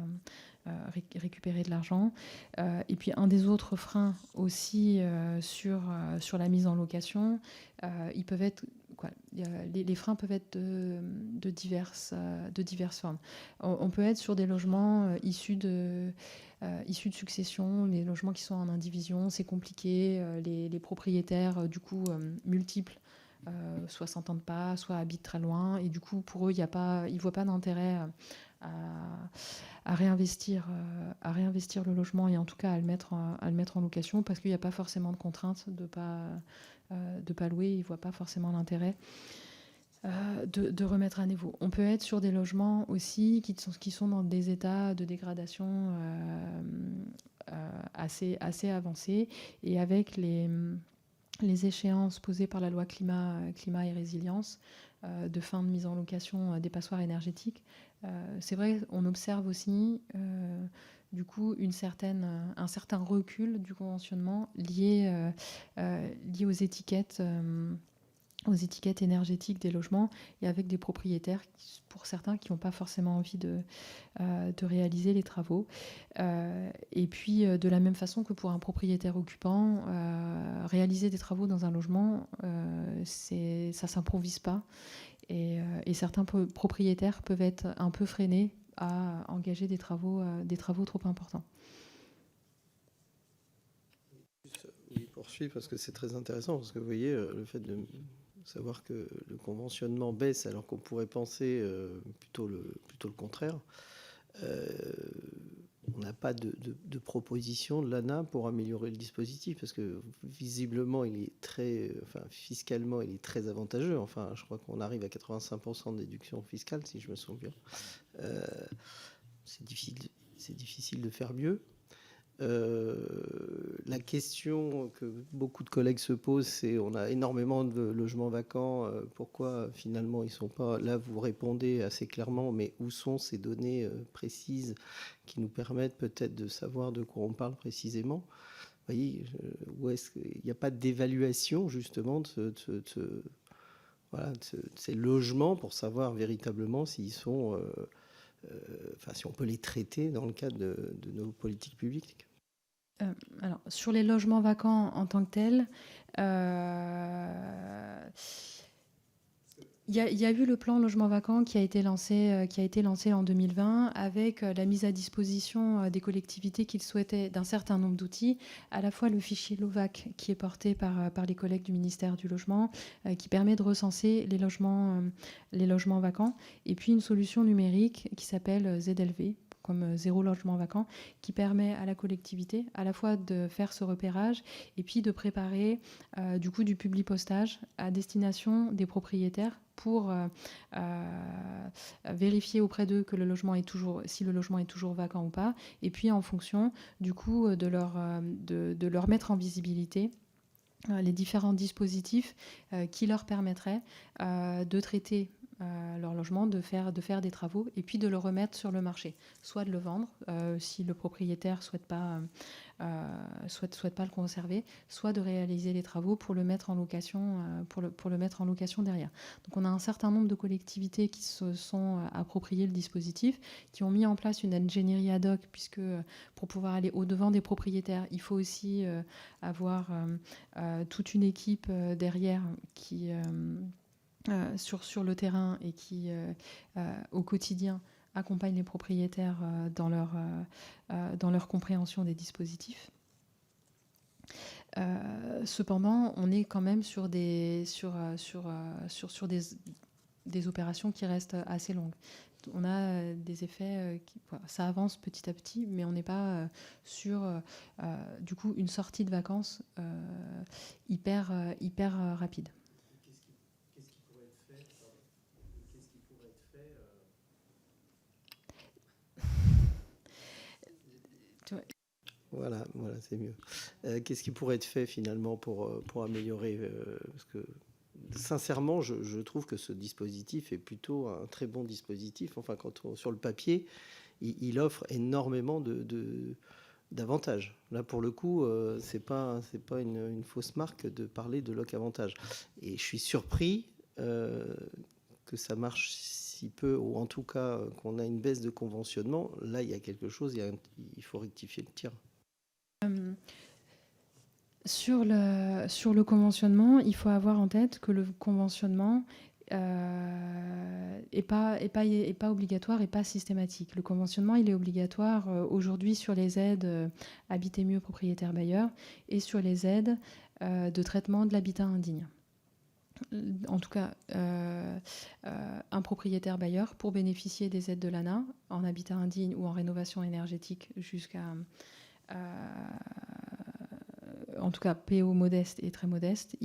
de l'argent. Et puis un des autres freins aussi sur la mise en location, ils peuvent être... Les freins peuvent être de diverses formes. On peut être sur des logements issus de succession, les logements qui sont en indivision, c'est compliqué, les propriétaires du coup multiples, soit s'entendent pas, soit habitent très loin, et du coup pour eux ils voient pas d'intérêt à réinvestir le logement, et en tout cas à le mettre en location, parce qu'il n'y a pas forcément de contrainte de pas louer, ils voient pas forcément l'intérêt. de remettre à niveau. On peut être sur des logements aussi qui sont dans des états de dégradation assez avancés, et avec les échéances posées par la loi climat et résilience de fin de mise en location des passoires énergétiques. C'est vrai, on observe aussi du coup un certain recul du conventionnement lié aux étiquettes énergétiques des logements, et avec des propriétaires, pour certains, qui n'ont pas forcément envie de réaliser les travaux. Et puis, de la même façon que pour un propriétaire occupant, réaliser des travaux dans un logement, ça ne s'improvise pas. Et certains propriétaires peuvent être un peu freinés à engager des travaux trop importants. Oui, poursuivre, parce que c'est très intéressant, parce que vous voyez, le fait de savoir que le conventionnement baisse alors qu'on pourrait penser plutôt le contraire. On n'a pas de proposition de l'ANA pour améliorer le dispositif, parce que visiblement, il est fiscalement, il est très avantageux. Enfin, je crois qu'on arrive à 85% de déduction fiscale, si je me souviens bien. C'est difficile de faire mieux. La question que beaucoup de collègues se posent, c'est: on a énormément de logements vacants, pourquoi finalement ils ne sont pas là? Vous répondez assez clairement, mais où sont ces données précises qui nous permettent peut-être de savoir de quoi on parle précisément? Vous voyez, où est-ce qu'il n'y a pas d'évaluation justement de ces logements pour savoir véritablement s'ils sont, si on peut les traiter dans le cadre de nos politiques publiques? Alors, sur les logements vacants en tant que tels, il y a eu le plan logement vacant qui a été lancé en 2020, avec la mise à disposition des collectivités qui le souhaitaient d'un certain nombre d'outils, à la fois le fichier LOVAC qui est porté par les collègues du ministère du Logement, qui permet de recenser les logements vacants, et puis une solution numérique qui s'appelle ZLV, comme zéro logement vacant, qui permet à la collectivité à la fois de faire ce repérage et puis de préparer du coup du publipostage à destination des propriétaires pour vérifier auprès d'eux que si le logement est toujours vacant ou pas, et puis en fonction du coup de leur mettre en visibilité les différents dispositifs qui leur permettraient de traiter leur logement, de faire des travaux, et puis de le remettre sur le marché, soit de le vendre si le propriétaire souhaite pas le conserver, soit de réaliser les travaux pour le mettre en location pour le mettre en location derrière. Donc on a un certain nombre de collectivités qui se sont appropriées le dispositif, qui ont mis en place une ingénierie ad hoc, puisque pour pouvoir aller au-devant des propriétaires, il faut aussi avoir toute une équipe derrière qui sur le terrain, et qui au quotidien accompagne les propriétaires dans leur compréhension des dispositifs. Cependant, on est quand même sur des opérations qui restent assez longues. On a des effets ça avance petit à petit, mais on n'est pas sur du coup une sortie de vacances hyper rapide. Voilà, c'est mieux. Qu'est-ce qui pourrait être fait finalement pour améliorer parce que sincèrement, je trouve que ce dispositif est plutôt un très bon dispositif. Enfin, sur le papier, il offre énormément d'avantages. Là, pour le coup, c'est pas une fausse marque de parler de loc avantage. Et je suis surpris que ça marche si peu, ou en tout cas qu'on a une baisse de conventionnement. Là, il y a quelque chose, il faut rectifier le tir. Sur le conventionnement, il faut avoir en tête que le conventionnement est pas obligatoire et pas systématique. Le conventionnement, il est obligatoire aujourd'hui sur les aides Habiter mieux propriétaire bailleur, et sur les aides de traitement de l'habitat indigne. En tout cas, un propriétaire bailleur, pour bénéficier des aides de l'ANA en habitat indigne ou en rénovation énergétique jusqu'à en tout cas PO modeste et très modeste,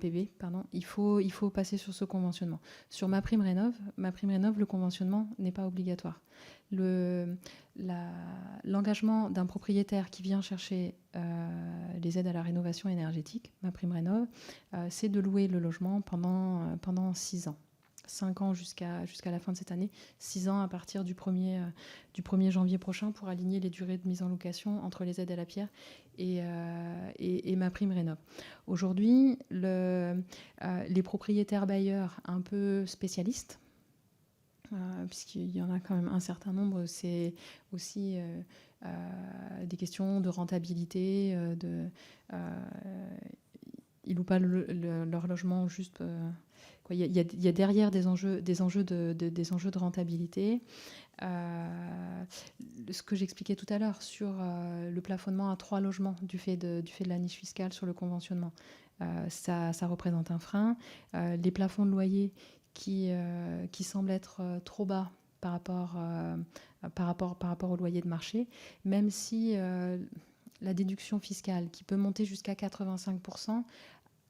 PV, pardon, il faut passer sur ce conventionnement. Sur MaPrimeRénov', le conventionnement n'est pas obligatoire. L'engagement d'un propriétaire qui vient chercher les aides à la rénovation énergétique, MaPrimeRénov', c'est de louer le logement pendant 6 ans. 5 ans jusqu'à la fin de cette année, 6 ans à partir du 1er janvier prochain pour aligner les durées de mise en location entre les aides à la pierre et MaPrimeRénov'. Aujourd'hui, les propriétaires bailleurs un peu spécialistes, puisqu'il y en a quand même un certain nombre, c'est aussi des questions de rentabilité, ils louent pas leur logement juste... il y a derrière des enjeux de rentabilité. Ce que j'expliquais tout à l'heure sur le plafonnement à 3 logements du fait de la niche fiscale sur le conventionnement, ça représente un frein. Les plafonds de loyer qui semblent être trop bas par rapport au loyer de marché, même si la déduction fiscale qui peut monter jusqu'à 85%,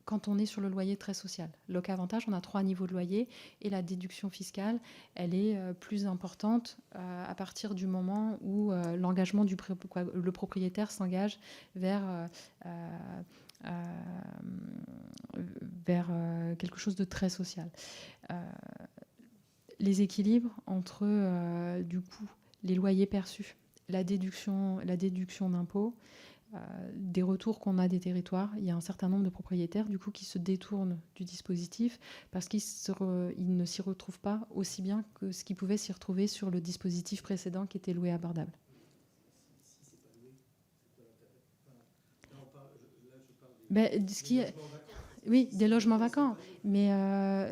quand on est sur le loyer très social. Locavantage, on a 3 niveaux de loyer et la déduction fiscale, elle est plus importante à partir du moment où l'engagement le propriétaire s'engage vers quelque chose de très social. Les équilibres entre du coup les loyers perçus, la déduction d'impôts, des retours qu'on a des territoires, il y a un certain nombre de propriétaires du coup qui se détournent du dispositif parce qu'ils ne s'y retrouvent pas aussi bien que ce qu'ils pouvaient s'y retrouver sur le dispositif précédent qui était loué abordable. Oui, des logements vacants, mais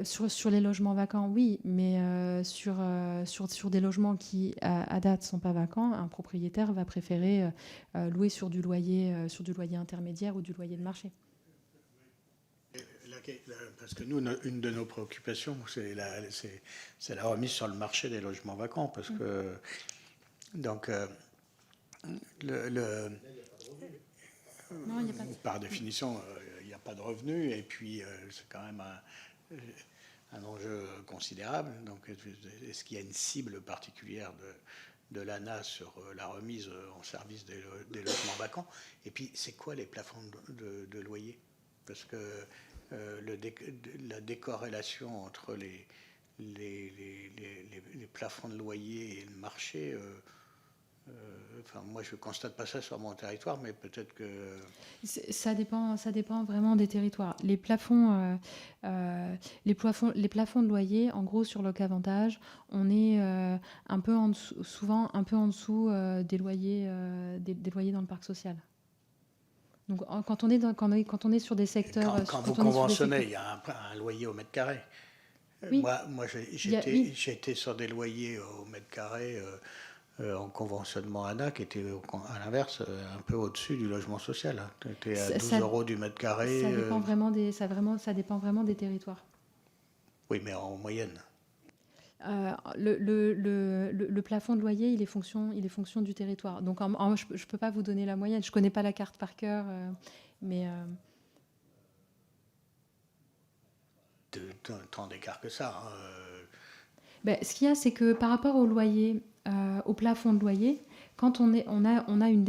sur les logements vacants, oui, mais sur des logements qui, à date, ne sont pas vacants, un propriétaire va préférer louer sur du loyer intermédiaire ou du loyer de marché. Parce que nous, une de nos préoccupations, c'est la remise sur le marché des logements vacants, parce que donc Non, par définition, il n'y a pas de revenus, et puis c'est quand même un enjeu considérable. Donc, est-ce qu'il y a une cible particulière de l'ANA sur la remise en service des logements vacants? Et puis, c'est quoi les plafonds de loyer? Parce que la décorrélation entre les plafonds de loyer et le marché... moi, je ne constate pas ça sur mon territoire, mais peut-être que... Ça dépend vraiment des territoires. Les plafonds de loyer, en gros, sur Locavantage, on est souvent un peu en dessous des loyers dans le parc social. Donc, quand on est sur des secteurs... Quand vous conventionnez, il y a un loyer au mètre carré. Oui. Moi j'ai été sur des loyers au mètre carré en conventionnement ANA qui était à l'inverse un peu au-dessus du logement social. Tu étais à 12 € du mètre carré. Ça dépend vraiment des territoires. Oui, mais en moyenne. Le plafond de loyer, il est fonction du territoire. Donc, je ne peux pas vous donner la moyenne. Je ne connais pas la carte par cœur, mais... Tant d'écart que ça. Ce qu'il y a, c'est que par rapport au loyer, au plafond de loyer, quand on a une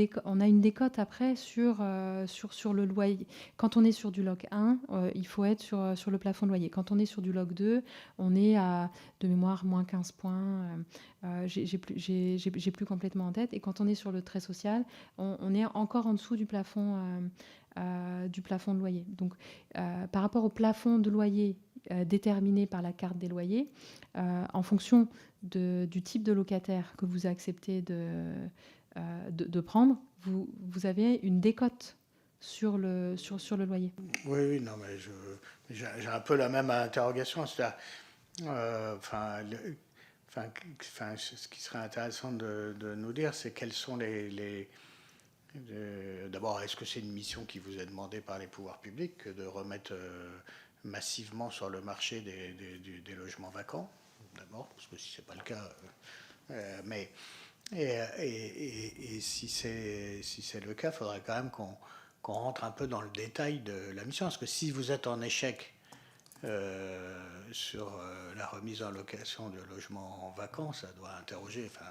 décote après sur le loyer. Quand on est sur du log 1, il faut être sur le plafond de loyer. Quand on est sur du log 2, on est à, de mémoire, moins 15 points. J'ai plus complètement en tête. Et quand on est sur le très social, on est encore en dessous du plafond de loyer. Donc, par rapport au plafond de loyer déterminé par la carte des loyers, en fonction du type de locataire que vous acceptez de prendre, vous avez une décote sur le loyer. Oui, non, mais j'ai un peu la même interrogation. C'est-à-dire, ce qui serait intéressant de nous dire, c'est quels sont d'abord, est-ce que c'est une mission qui vous est demandée par les pouvoirs publics de remettre massivement sur le marché des logements vacants, d'abord, parce que si ce n'est pas le cas, et si c'est le cas, il faudrait quand même qu'on rentre un peu dans le détail de la mission. Parce que si vous êtes en échec sur la remise en location de logements vacants, ça doit interroger. Enfin,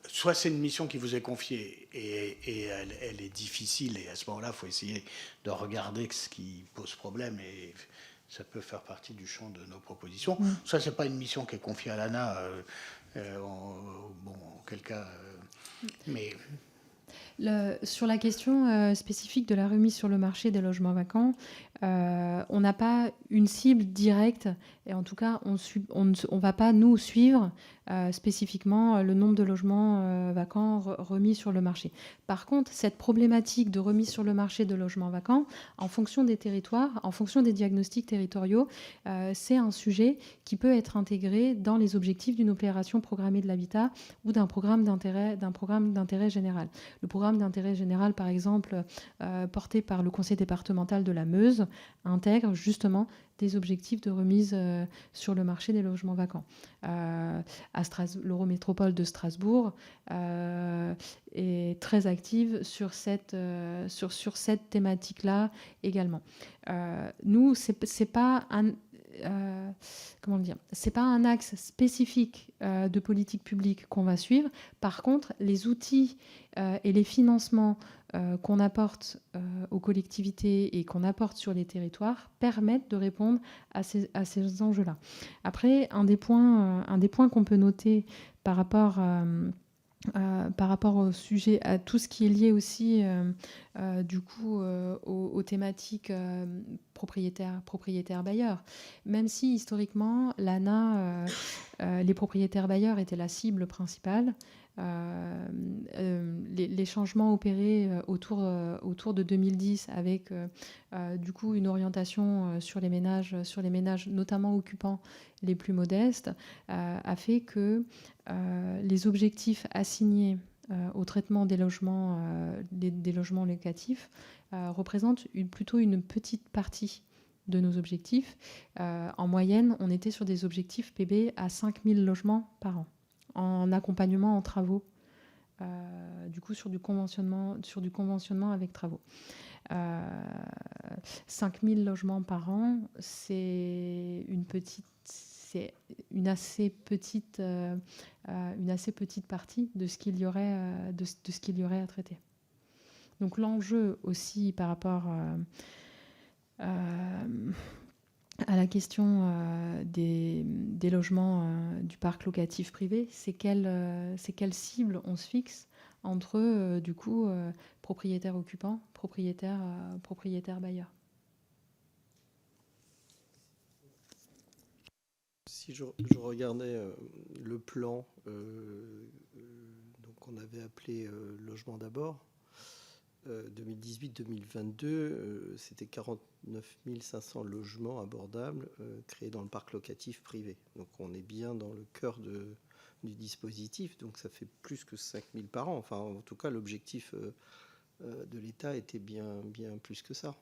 soit c'est une mission qui vous est confiée et elle est difficile, et à ce moment-là, il faut essayer de regarder ce qui pose problème, et ça peut faire partie du champ de nos propositions. Soit ce n'est pas une mission qui est confiée à l'ANA, bon, auquel cas... mais... Sur la question spécifique de la remise sur le marché des logements vacants, on n'a pas une cible directe, et en tout cas, on ne va pas, nous, suivre spécifiquement le nombre de logements vacants remis sur le marché. Par contre, cette problématique de remise sur le marché de logements vacants, en fonction des territoires, en fonction des diagnostics territoriaux, c'est un sujet qui peut être intégré dans les objectifs d'une opération programmée de l'habitat ou d'un programme d'intérêt général. Le programme d'intérêt général, par exemple, porté par le conseil départemental de la Meuse, intègre justement des objectifs de remise sur le marché des logements vacants. L'Eurométropole de Strasbourg est très active sur cette thématique-là également. Nous, c'est pas un... comment le dire, c'est pas un axe spécifique de politique publique qu'on va suivre. Par contre, les outils et les financements qu'on apporte aux collectivités et qu'on apporte sur les territoires permettent de répondre à ces enjeux-là. Après, un des points qu'on peut noter par rapport au sujet, à tout ce qui est lié aussi du coup aux thématiques propriétaires-bailleurs. Même si historiquement, l'ANA, les propriétaires bailleurs étaient la cible principale, les changements opérés autour de 2010 avec du coup une orientation sur les ménages notamment occupants les plus modestes, a fait que les objectifs assignés au traitement des logements locatifs représentent plutôt une petite partie de nos objectifs. En moyenne, on était sur des objectifs PB à 5000 logements par an, en accompagnement en travaux, du coup sur du conventionnement avec travaux. 5000 logements par an, c'est une assez petite partie de ce qu'il y aurait à traiter. Donc l'enjeu aussi par rapport à la question des logements du parc locatif privé, c'est quelle cible on se fixe entre du coup propriétaires occupants, propriétaires bailleurs. Si je regardais le plan donc on avait appelé Logement d'abord, 2018-2022, c'était 49 500 logements abordables créés dans le parc locatif privé. Donc on est bien dans le cœur du dispositif, donc ça fait plus que 5000 par an. Enfin, en tout cas, l'objectif de l'État était bien plus que ça.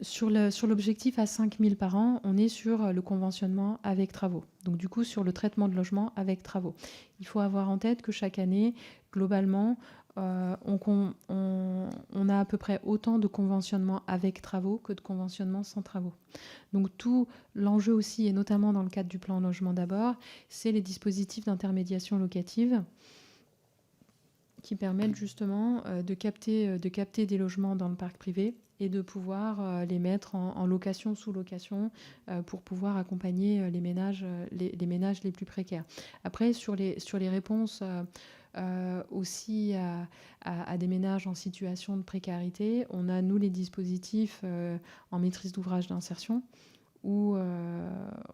Sur l'objectif à 5000 par an, on est sur le conventionnement avec travaux. Donc du coup, sur le traitement de logements avec travaux. Il faut avoir en tête que chaque année, globalement, on a à peu près autant de conventionnement avec travaux que de conventionnement sans travaux. Donc tout l'enjeu aussi, et notamment dans le cadre du plan logement d'abord, c'est les dispositifs d'intermédiation locative qui permettent justement de capter des logements dans le parc privé et de pouvoir les mettre en location, sous-location, pour pouvoir accompagner les ménages les plus précaires. Après, sur les réponses aussi à des ménages en situation de précarité, on a, nous, les dispositifs en maîtrise d'ouvrage d'insertion, où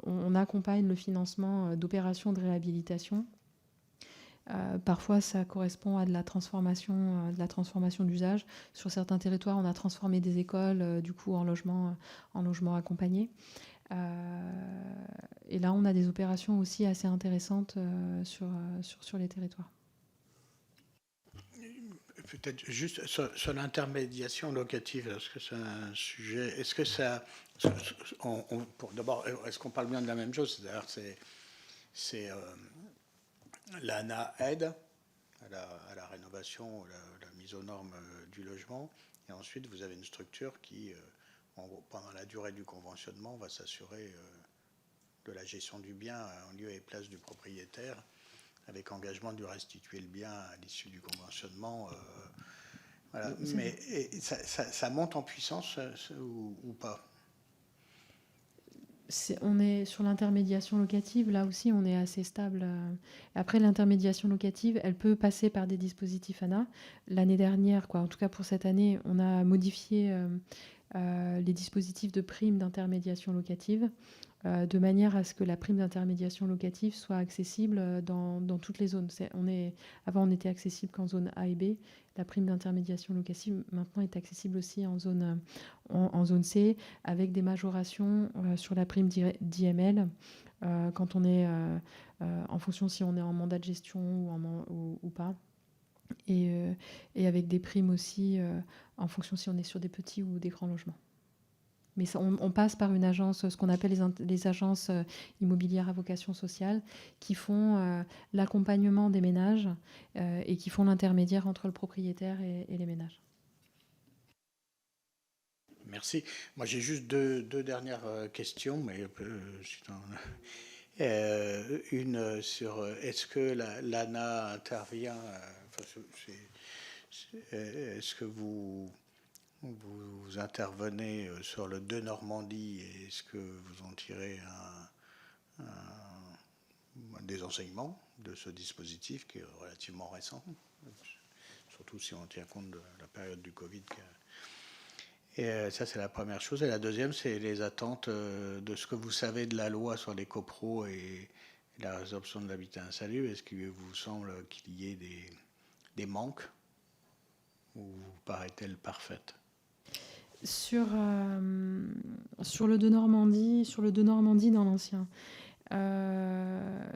on accompagne le financement d'opérations de réhabilitation. Parfois, ça correspond à de la transformation d'usage. Sur certains territoires, on a transformé des écoles du coup en logement accompagné. Et là, on a des opérations aussi assez intéressantes sur les territoires. Peut-être juste sur l'intermédiation locative, est-ce que c'est un sujet, est-ce que ça, d'abord, est-ce qu'on parle bien de la même chose? C'est-à-dire, c'est l'ANA aide à la rénovation, la mise aux normes du logement. Et ensuite, vous avez une structure qui, pendant la durée du conventionnement, va s'assurer de la gestion du bien en lieu et place du propriétaire, avec engagement de restituer le bien à l'issue du conventionnement. Voilà. Mais ça monte en puissance ou pas? On est sur l'intermédiation locative, là aussi on est assez stable. Après, l'intermédiation locative, elle peut passer par des dispositifs ANA. L'année dernière, en tout cas pour cette année, on a modifié les dispositifs de prime d'intermédiation locative de manière à ce que la prime d'intermédiation locative soit accessible dans toutes les zones. Avant, on était accessible qu'en zone A et B. La prime d'intermédiation locative, maintenant, est accessible aussi en zone C, avec des majorations sur la prime d'IML, quand on est, en fonction si on est en mandat de gestion ou pas. Et avec des primes aussi en fonction si on est sur des petits ou des grands logements. Mais on passe par une agence, ce qu'on appelle les agences immobilières à vocation sociale, qui font l'accompagnement des ménages et qui font l'intermédiaire entre le propriétaire et les ménages. Merci. Moi, j'ai juste deux dernières questions, mais une sur est-ce que l'ANA intervient, est-ce que vous intervenez sur le de Normandie et est-ce que vous en tirez des enseignements de ce dispositif qui est relativement récent, surtout si on tient compte de la période du Covid. Et ça, c'est la première chose. Et la deuxième, c'est les attentes de ce que vous savez de la loi sur les copros et la résorption de l'habitat insalubre. Est-ce qu'il vous semble qu'il y ait des manques ou vous paraît-elle parfaite? Sur le de Normandie, dans l'ancien,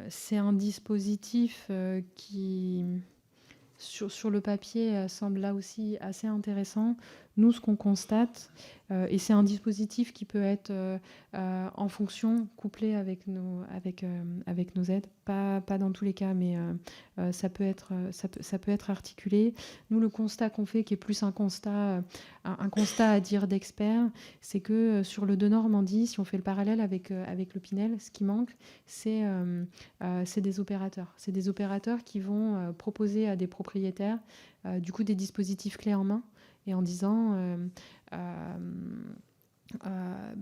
c'est un dispositif qui, sur le papier, semble là aussi assez intéressant. Nous, ce qu'on constate, et c'est un dispositif qui peut être en fonction, couplé avec nos aides, pas dans tous les cas, mais ça peut être articulé. Nous, le constat qu'on fait, qui est plus un constat à dire d'expert, c'est que sur le de Normandie, si on fait le parallèle avec le Pinel, ce qui manque, c'est des opérateurs. C'est des opérateurs qui vont proposer à des propriétaires du coup des dispositifs clés en main et en disant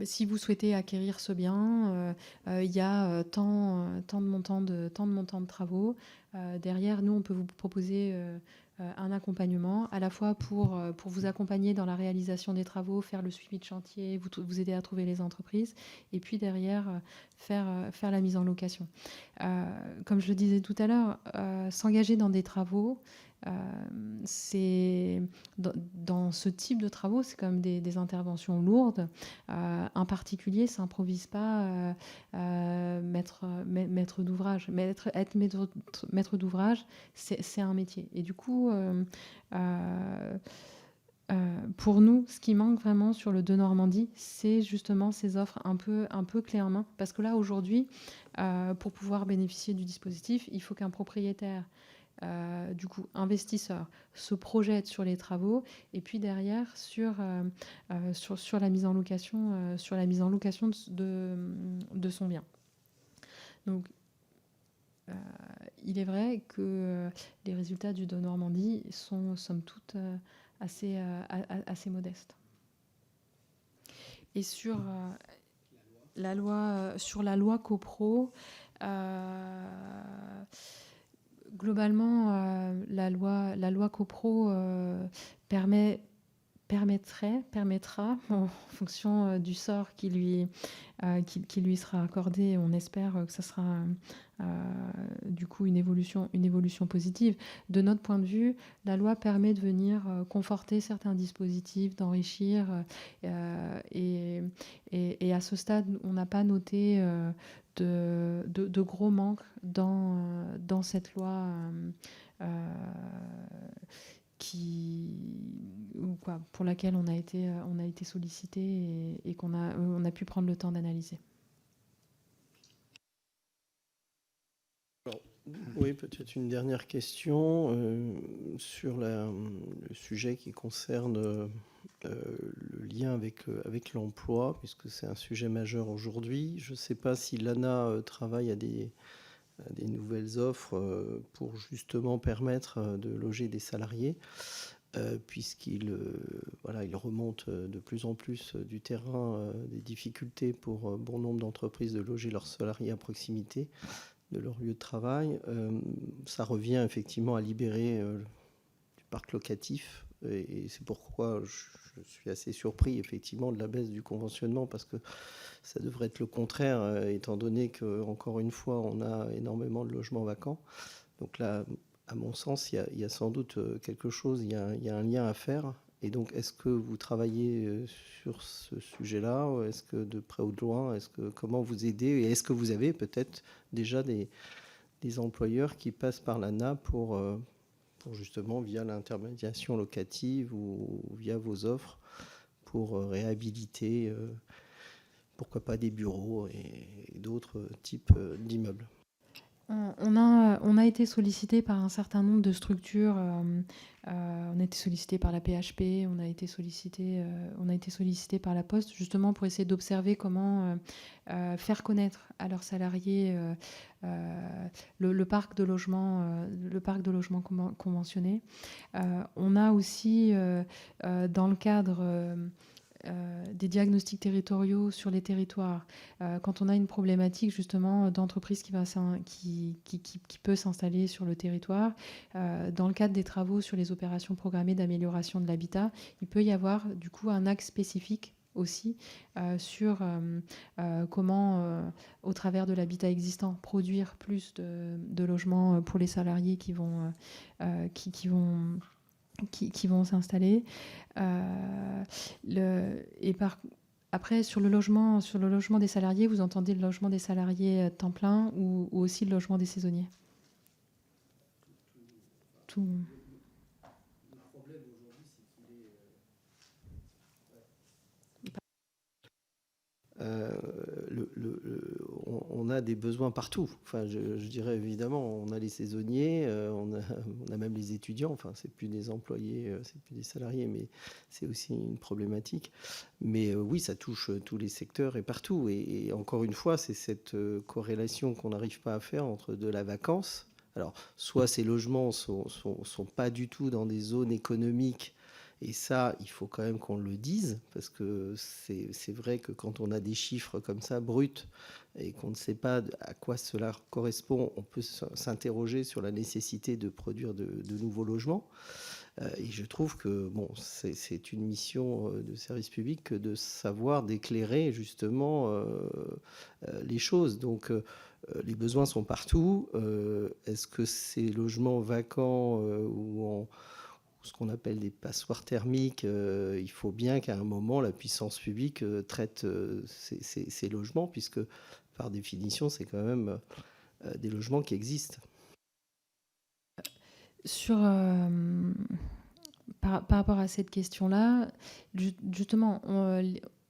si vous souhaitez acquérir ce bien, il y a tant de montants de travaux. Derrière, nous, on peut vous proposer un accompagnement, à la fois pour vous accompagner dans la réalisation des travaux, faire le suivi de chantier, vous aider à trouver les entreprises, et puis derrière, faire la mise en location. Comme je le disais tout à l'heure, s'engager dans des travaux, dans ce type de travaux, c'est quand même des interventions lourdes. Un particulier s'improvise pas maître d'ouvrage. Être maître d'ouvrage, c'est un métier. Et du coup, pour nous, ce qui manque vraiment sur le de Normandie, c'est justement ces offres un peu clés en main. Parce que là, aujourd'hui, pour pouvoir bénéficier du dispositif, il faut qu'un propriétaire, du coup investisseur, se projette sur les travaux et puis derrière sur la mise en location, de son bien. Donc il est vrai que les résultats du de Normandie sont somme toute assez modestes. Et sur la loi copro, globalement, la loi copro permettra, en fonction du sort qui lui sera accordé, on espère que ça sera du coup une évolution positive. De notre point de vue, la loi permet de venir conforter certains dispositifs, d'enrichir, et à ce stade, on n'a pas noté de gros manques dans cette loi pour laquelle on a été sollicité et qu'on a pu prendre le temps d'analyser. Oui, peut-être une dernière question sur le sujet qui concerne le lien avec l'emploi, puisque c'est un sujet majeur aujourd'hui. Je ne sais pas si l'ANA travaille à des nouvelles offres pour justement permettre de loger des salariés, puisqu'il il remonte de plus en plus du terrain des difficultés pour bon nombre d'entreprises de loger leurs salariés à proximité de leur lieu de travail. Ça revient effectivement à libérer du parc locatif, et c'est pourquoi je suis assez surpris effectivement de la baisse du conventionnement, parce que ça devrait être le contraire, étant donné qu'encore une fois, on a énormément de logements vacants. Donc là, à mon sens, il y a sans doute quelque chose, il y a un lien à faire. Et donc, est-ce que vous travaillez sur ce sujet-là? Est-ce que de près ou de loin, comment vous aidez? Et est-ce que vous avez peut-être déjà des employeurs qui passent par l'ANA pour justement, via l'intermédiation locative ou via vos offres, pour réhabiliter, pourquoi pas des bureaux et d'autres types d'immeubles? On a été sollicité par un certain nombre de structures. On a été sollicité par la PHP, on a été sollicité par la Poste, justement pour essayer d'observer comment faire connaître à leurs salariés le parc de logements conventionnés. On a aussi, dans le cadre des diagnostics territoriaux sur les territoires. Quand on a une problématique justement d'entreprise qui peut s'installer sur le territoire, dans le cadre des travaux sur les opérations programmées d'amélioration de l'habitat, il peut y avoir du coup un axe spécifique aussi sur comment, au travers de l'habitat existant, produire plus de logements pour les salariés qui vont s'installer. Après, sur le logement des salariés, vous entendez le logement des salariés temps plein ou aussi le logement des saisonniers? Tout. On a des besoins partout. Enfin, je dirais évidemment, on a les saisonniers, on a même les étudiants. Enfin, c'est plus des employés, c'est plus des salariés, mais c'est aussi une problématique. Mais oui, ça touche tous les secteurs et partout. Et encore une fois, c'est cette corrélation qu'on n'arrive pas à faire entre de la vacance. Alors, soit ces logements sont pas du tout dans des zones économiques. Et ça, il faut quand même qu'on le dise, parce que c'est vrai que quand on a des chiffres comme ça, bruts, et qu'on ne sait pas à quoi cela correspond, on peut s'interroger sur la nécessité de produire de nouveaux logements. Et je trouve que bon, c'est une mission de service public que de savoir d'éclairer justement les choses. Donc, les besoins sont partout. Est-ce que ces logements vacants ou ce qu'on appelle des passoires thermiques, il faut bien qu'à un moment, la puissance publique traite ces logements, puisque par définition, c'est quand même des logements qui existent. Par rapport à cette question-là, justement,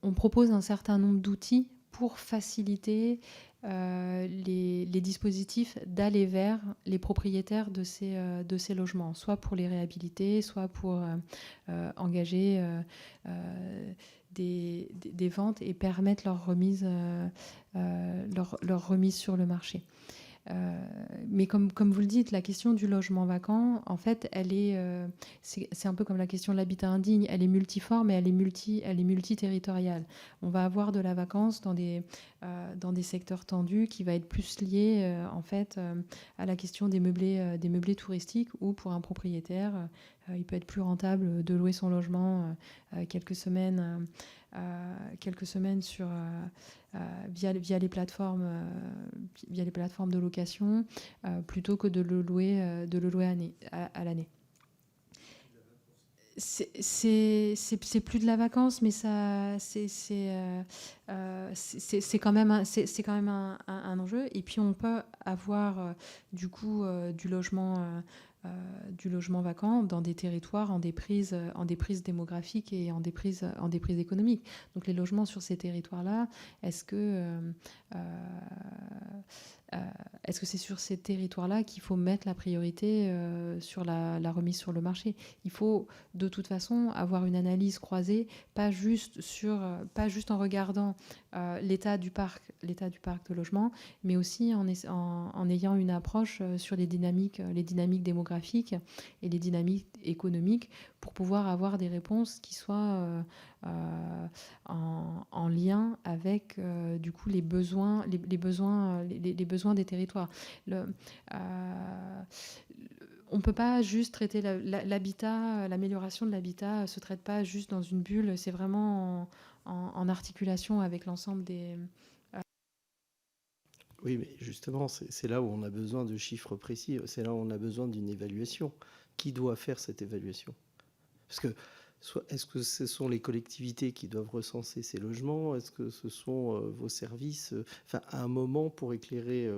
on propose un certain nombre d'outils pour faciliter les dispositifs d'aller vers les propriétaires de ces logements, soit pour les réhabiliter, soit pour engager des ventes et permettre leur remise sur le marché. Mais comme vous le dites, la question du logement vacant, en fait, c'est un peu comme la question de l'habitat indigne. Elle est multiforme et elle est multiterritoriale. On va avoir de la vacance dans des secteurs tendus qui va être plus lié en fait à la question des meublés touristiques, où pour un propriétaire, il peut être plus rentable de louer son logement quelques semaines via les plateformes de location plutôt que de le louer à l'année. C'est plus de la vacance, mais ça c'est quand même un enjeu. Et puis on peut avoir du coup du logement vacant dans des territoires en déprise démographique et en déprise économique. Donc les logements sur ces territoires-là, est-ce que est-ce que c'est sur ces territoires-là qu'il faut mettre la priorité sur la remise sur le marché? Il faut de toute façon avoir une analyse croisée, pas juste en regardant l'état du parc de logement, mais aussi en ayant une approche sur les dynamiques démographiques et les dynamiques économiques pour pouvoir avoir des réponses qui soient en lien avec du coup les besoins des territoires. On ne peut pas juste traiter l'habitat, l'amélioration de l'habitat se traite pas juste dans une bulle, c'est vraiment en articulation avec l'ensemble des... Oui, mais justement, c'est là où on a besoin de chiffres précis, c'est là où on a besoin d'une évaluation. Qui doit faire cette évaluation? Parce que est-ce que ce sont les collectivités qui doivent recenser ces logements? Est-ce que ce sont vos services? Enfin, à un moment, pour éclairer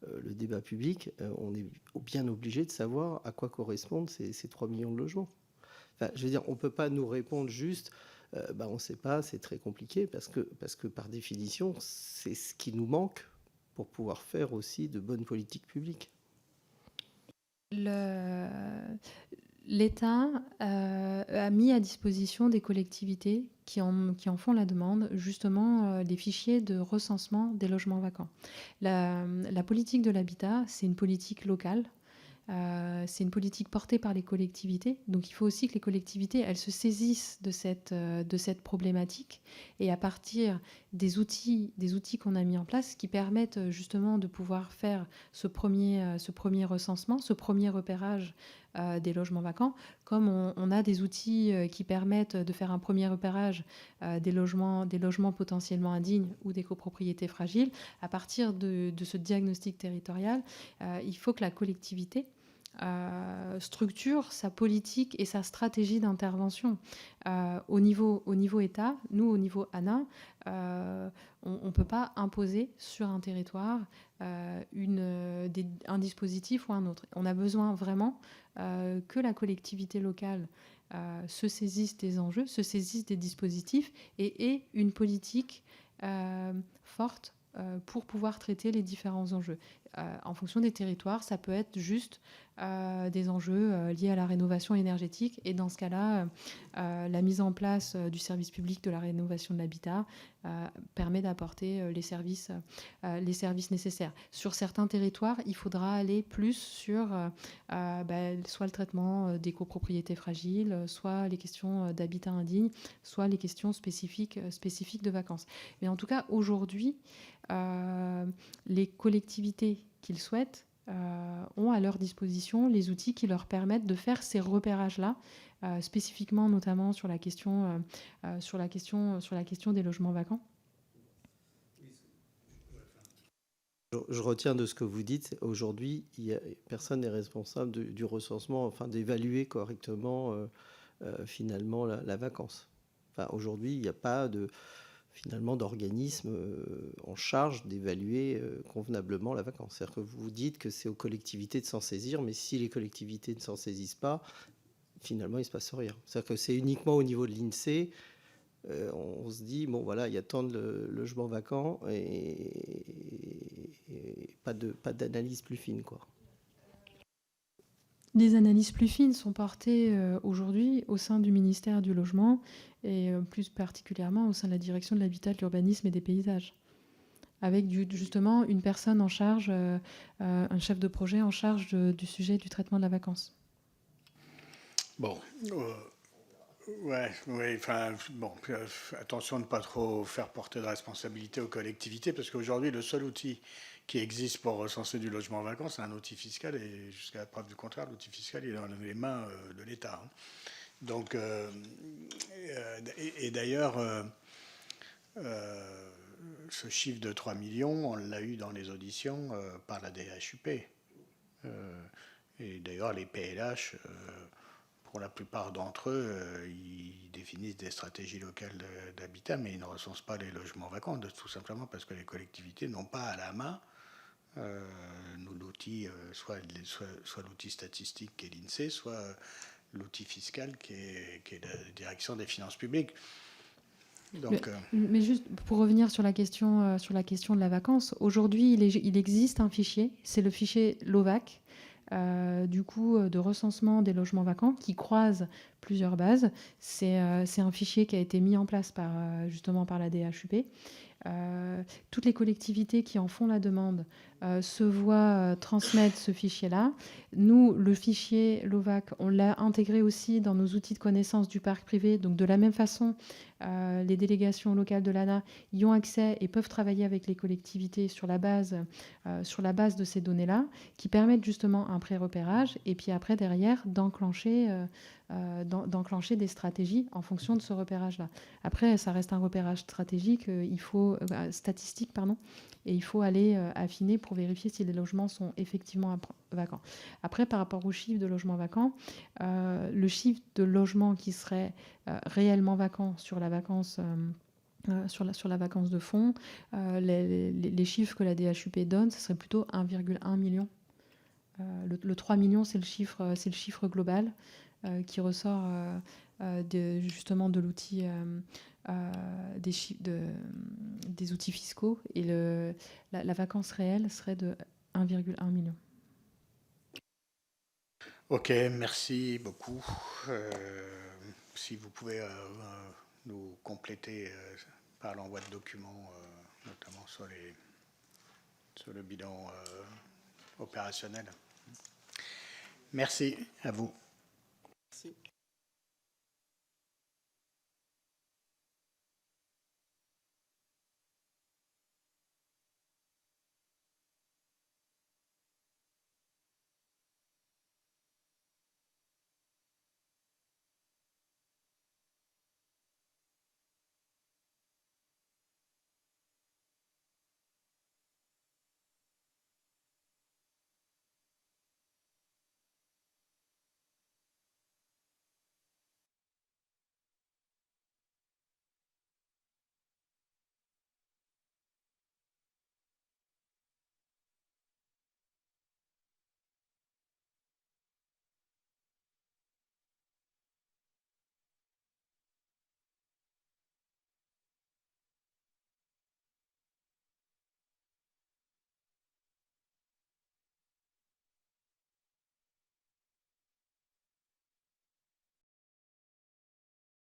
le débat public, on est bien obligé de savoir à quoi correspondent ces 3 millions de logements. Enfin, je veux dire, on ne peut pas nous répondre juste on ne sait pas, c'est très compliqué, parce que par définition, c'est ce qui nous manque pour pouvoir faire aussi de bonnes politiques publiques. L'État a mis à disposition des collectivités qui en font la demande, justement, des fichiers de recensement des logements vacants. La politique de l'habitat, c'est une politique locale. C'est une politique portée par les collectivités. Donc il faut aussi que les collectivités, elles se saisissent de cette problématique, et à partir des outils qu'on a mis en place qui permettent justement de pouvoir faire ce premier recensement, ce premier repérage des logements vacants, comme on a des outils qui permettent de faire un premier repérage des logements potentiellement indignes ou des copropriétés fragiles. À partir de ce diagnostic territorial, il faut que la collectivité structure sa politique et sa stratégie d'intervention. Au niveau État, nous, au niveau ANA, on ne peut pas imposer sur un territoire un dispositif ou un autre. On a besoin vraiment que la collectivité locale se saisisse des enjeux, se saisisse des dispositifs et ait une politique forte pour pouvoir traiter les différents enjeux. En fonction des territoires, ça peut être juste des enjeux liés à la rénovation énergétique, et dans ce cas-là, la mise en place du service public de la rénovation de l'habitat permet d'apporter les services nécessaires. Sur certains territoires, il faudra aller plus sur soit le traitement des copropriétés fragiles, soit les questions d'habitat indigne, soit les questions spécifiques de vacances. Mais en tout cas, aujourd'hui, les collectivités qu'ils souhaitent ont à leur disposition les outils qui leur permettent de faire ces repérages-là, spécifiquement notamment sur la question des logements vacants. Je retiens de ce que vous dites, aujourd'hui, personne n'est responsable du recensement, enfin d'évaluer correctement finalement la vacance. Enfin, aujourd'hui, il n'y a pas finalement d'organisme en charge d'évaluer convenablement la vacance. C'est-à-dire que vous dites que c'est aux collectivités de s'en saisir, mais si les collectivités ne s'en saisissent pas, finalement, il ne se passe rien. C'est-à-dire que c'est uniquement au niveau de l'INSEE, on se dit, bon voilà, il y a tant de logements vacants et pas d'analyse plus fine, quoi. Des analyses plus fines sont portées aujourd'hui au sein du ministère du Logement, et plus particulièrement au sein de la direction de l'habitat, de l'urbanisme et des paysages, avec justement une personne en charge, un chef de projet en charge du sujet du traitement de la vacance. Bon, attention de ne pas trop faire porter de responsabilité aux collectivités, parce qu'aujourd'hui, le seul outil qui existe pour recenser du logement vacant, c'est un outil fiscal, et jusqu'à la preuve du contraire, l'outil fiscal, il est dans les mains de l'État. Donc, et d'ailleurs, ce chiffre de 3 millions, on l'a eu dans les auditions par la DHUP. Et d'ailleurs, les PLH, pour la plupart d'entre eux, ils définissent des stratégies locales d'habitat, mais ils ne recensent pas les logements vacants, tout simplement parce que les collectivités n'ont pas à la main l'outil, soit l'outil statistique qui est l'INSEE, soit l'outil fiscal qui est la direction des finances publiques. Donc, Mais juste pour revenir sur la question de la vacance, aujourd'hui, il existe un fichier, c'est le fichier LOVAC, du coup, de recensement des logements vacants qui croise plusieurs bases. C'est un fichier qui a été mis en place justement par la DHUP. Toutes les collectivités qui en font la demande se voient transmettre ce fichier-là. Nous, le fichier LOVAC, on l'a intégré aussi dans nos outils de connaissance du parc privé. Donc, de la même façon, les délégations locales de l'ANA y ont accès et peuvent travailler avec les collectivités sur la base de ces données-là, qui permettent justement un pré-repérage et puis après, derrière, d'enclencher des stratégies en fonction de ce repérage-là. Après, ça reste un repérage statistique, et il faut aller affiner pour vérifier si les logements sont effectivement vacants. Après, par rapport au chiffre de logements vacants, le chiffre de logements qui serait réellement vacants sur la vacance sur la vacance de fonds, les chiffres que la DHUP donne, ce serait plutôt 1,1 million. Le 3 millions, c'est le chiffre global qui ressort justement de l'outil des outils fiscaux, et la vacance réelle serait de 1,1 million. ok, merci beaucoup. Si vous pouvez nous compléter par l'envoi de documents, notamment sur le bilan opérationnel. Merci à vous. Merci.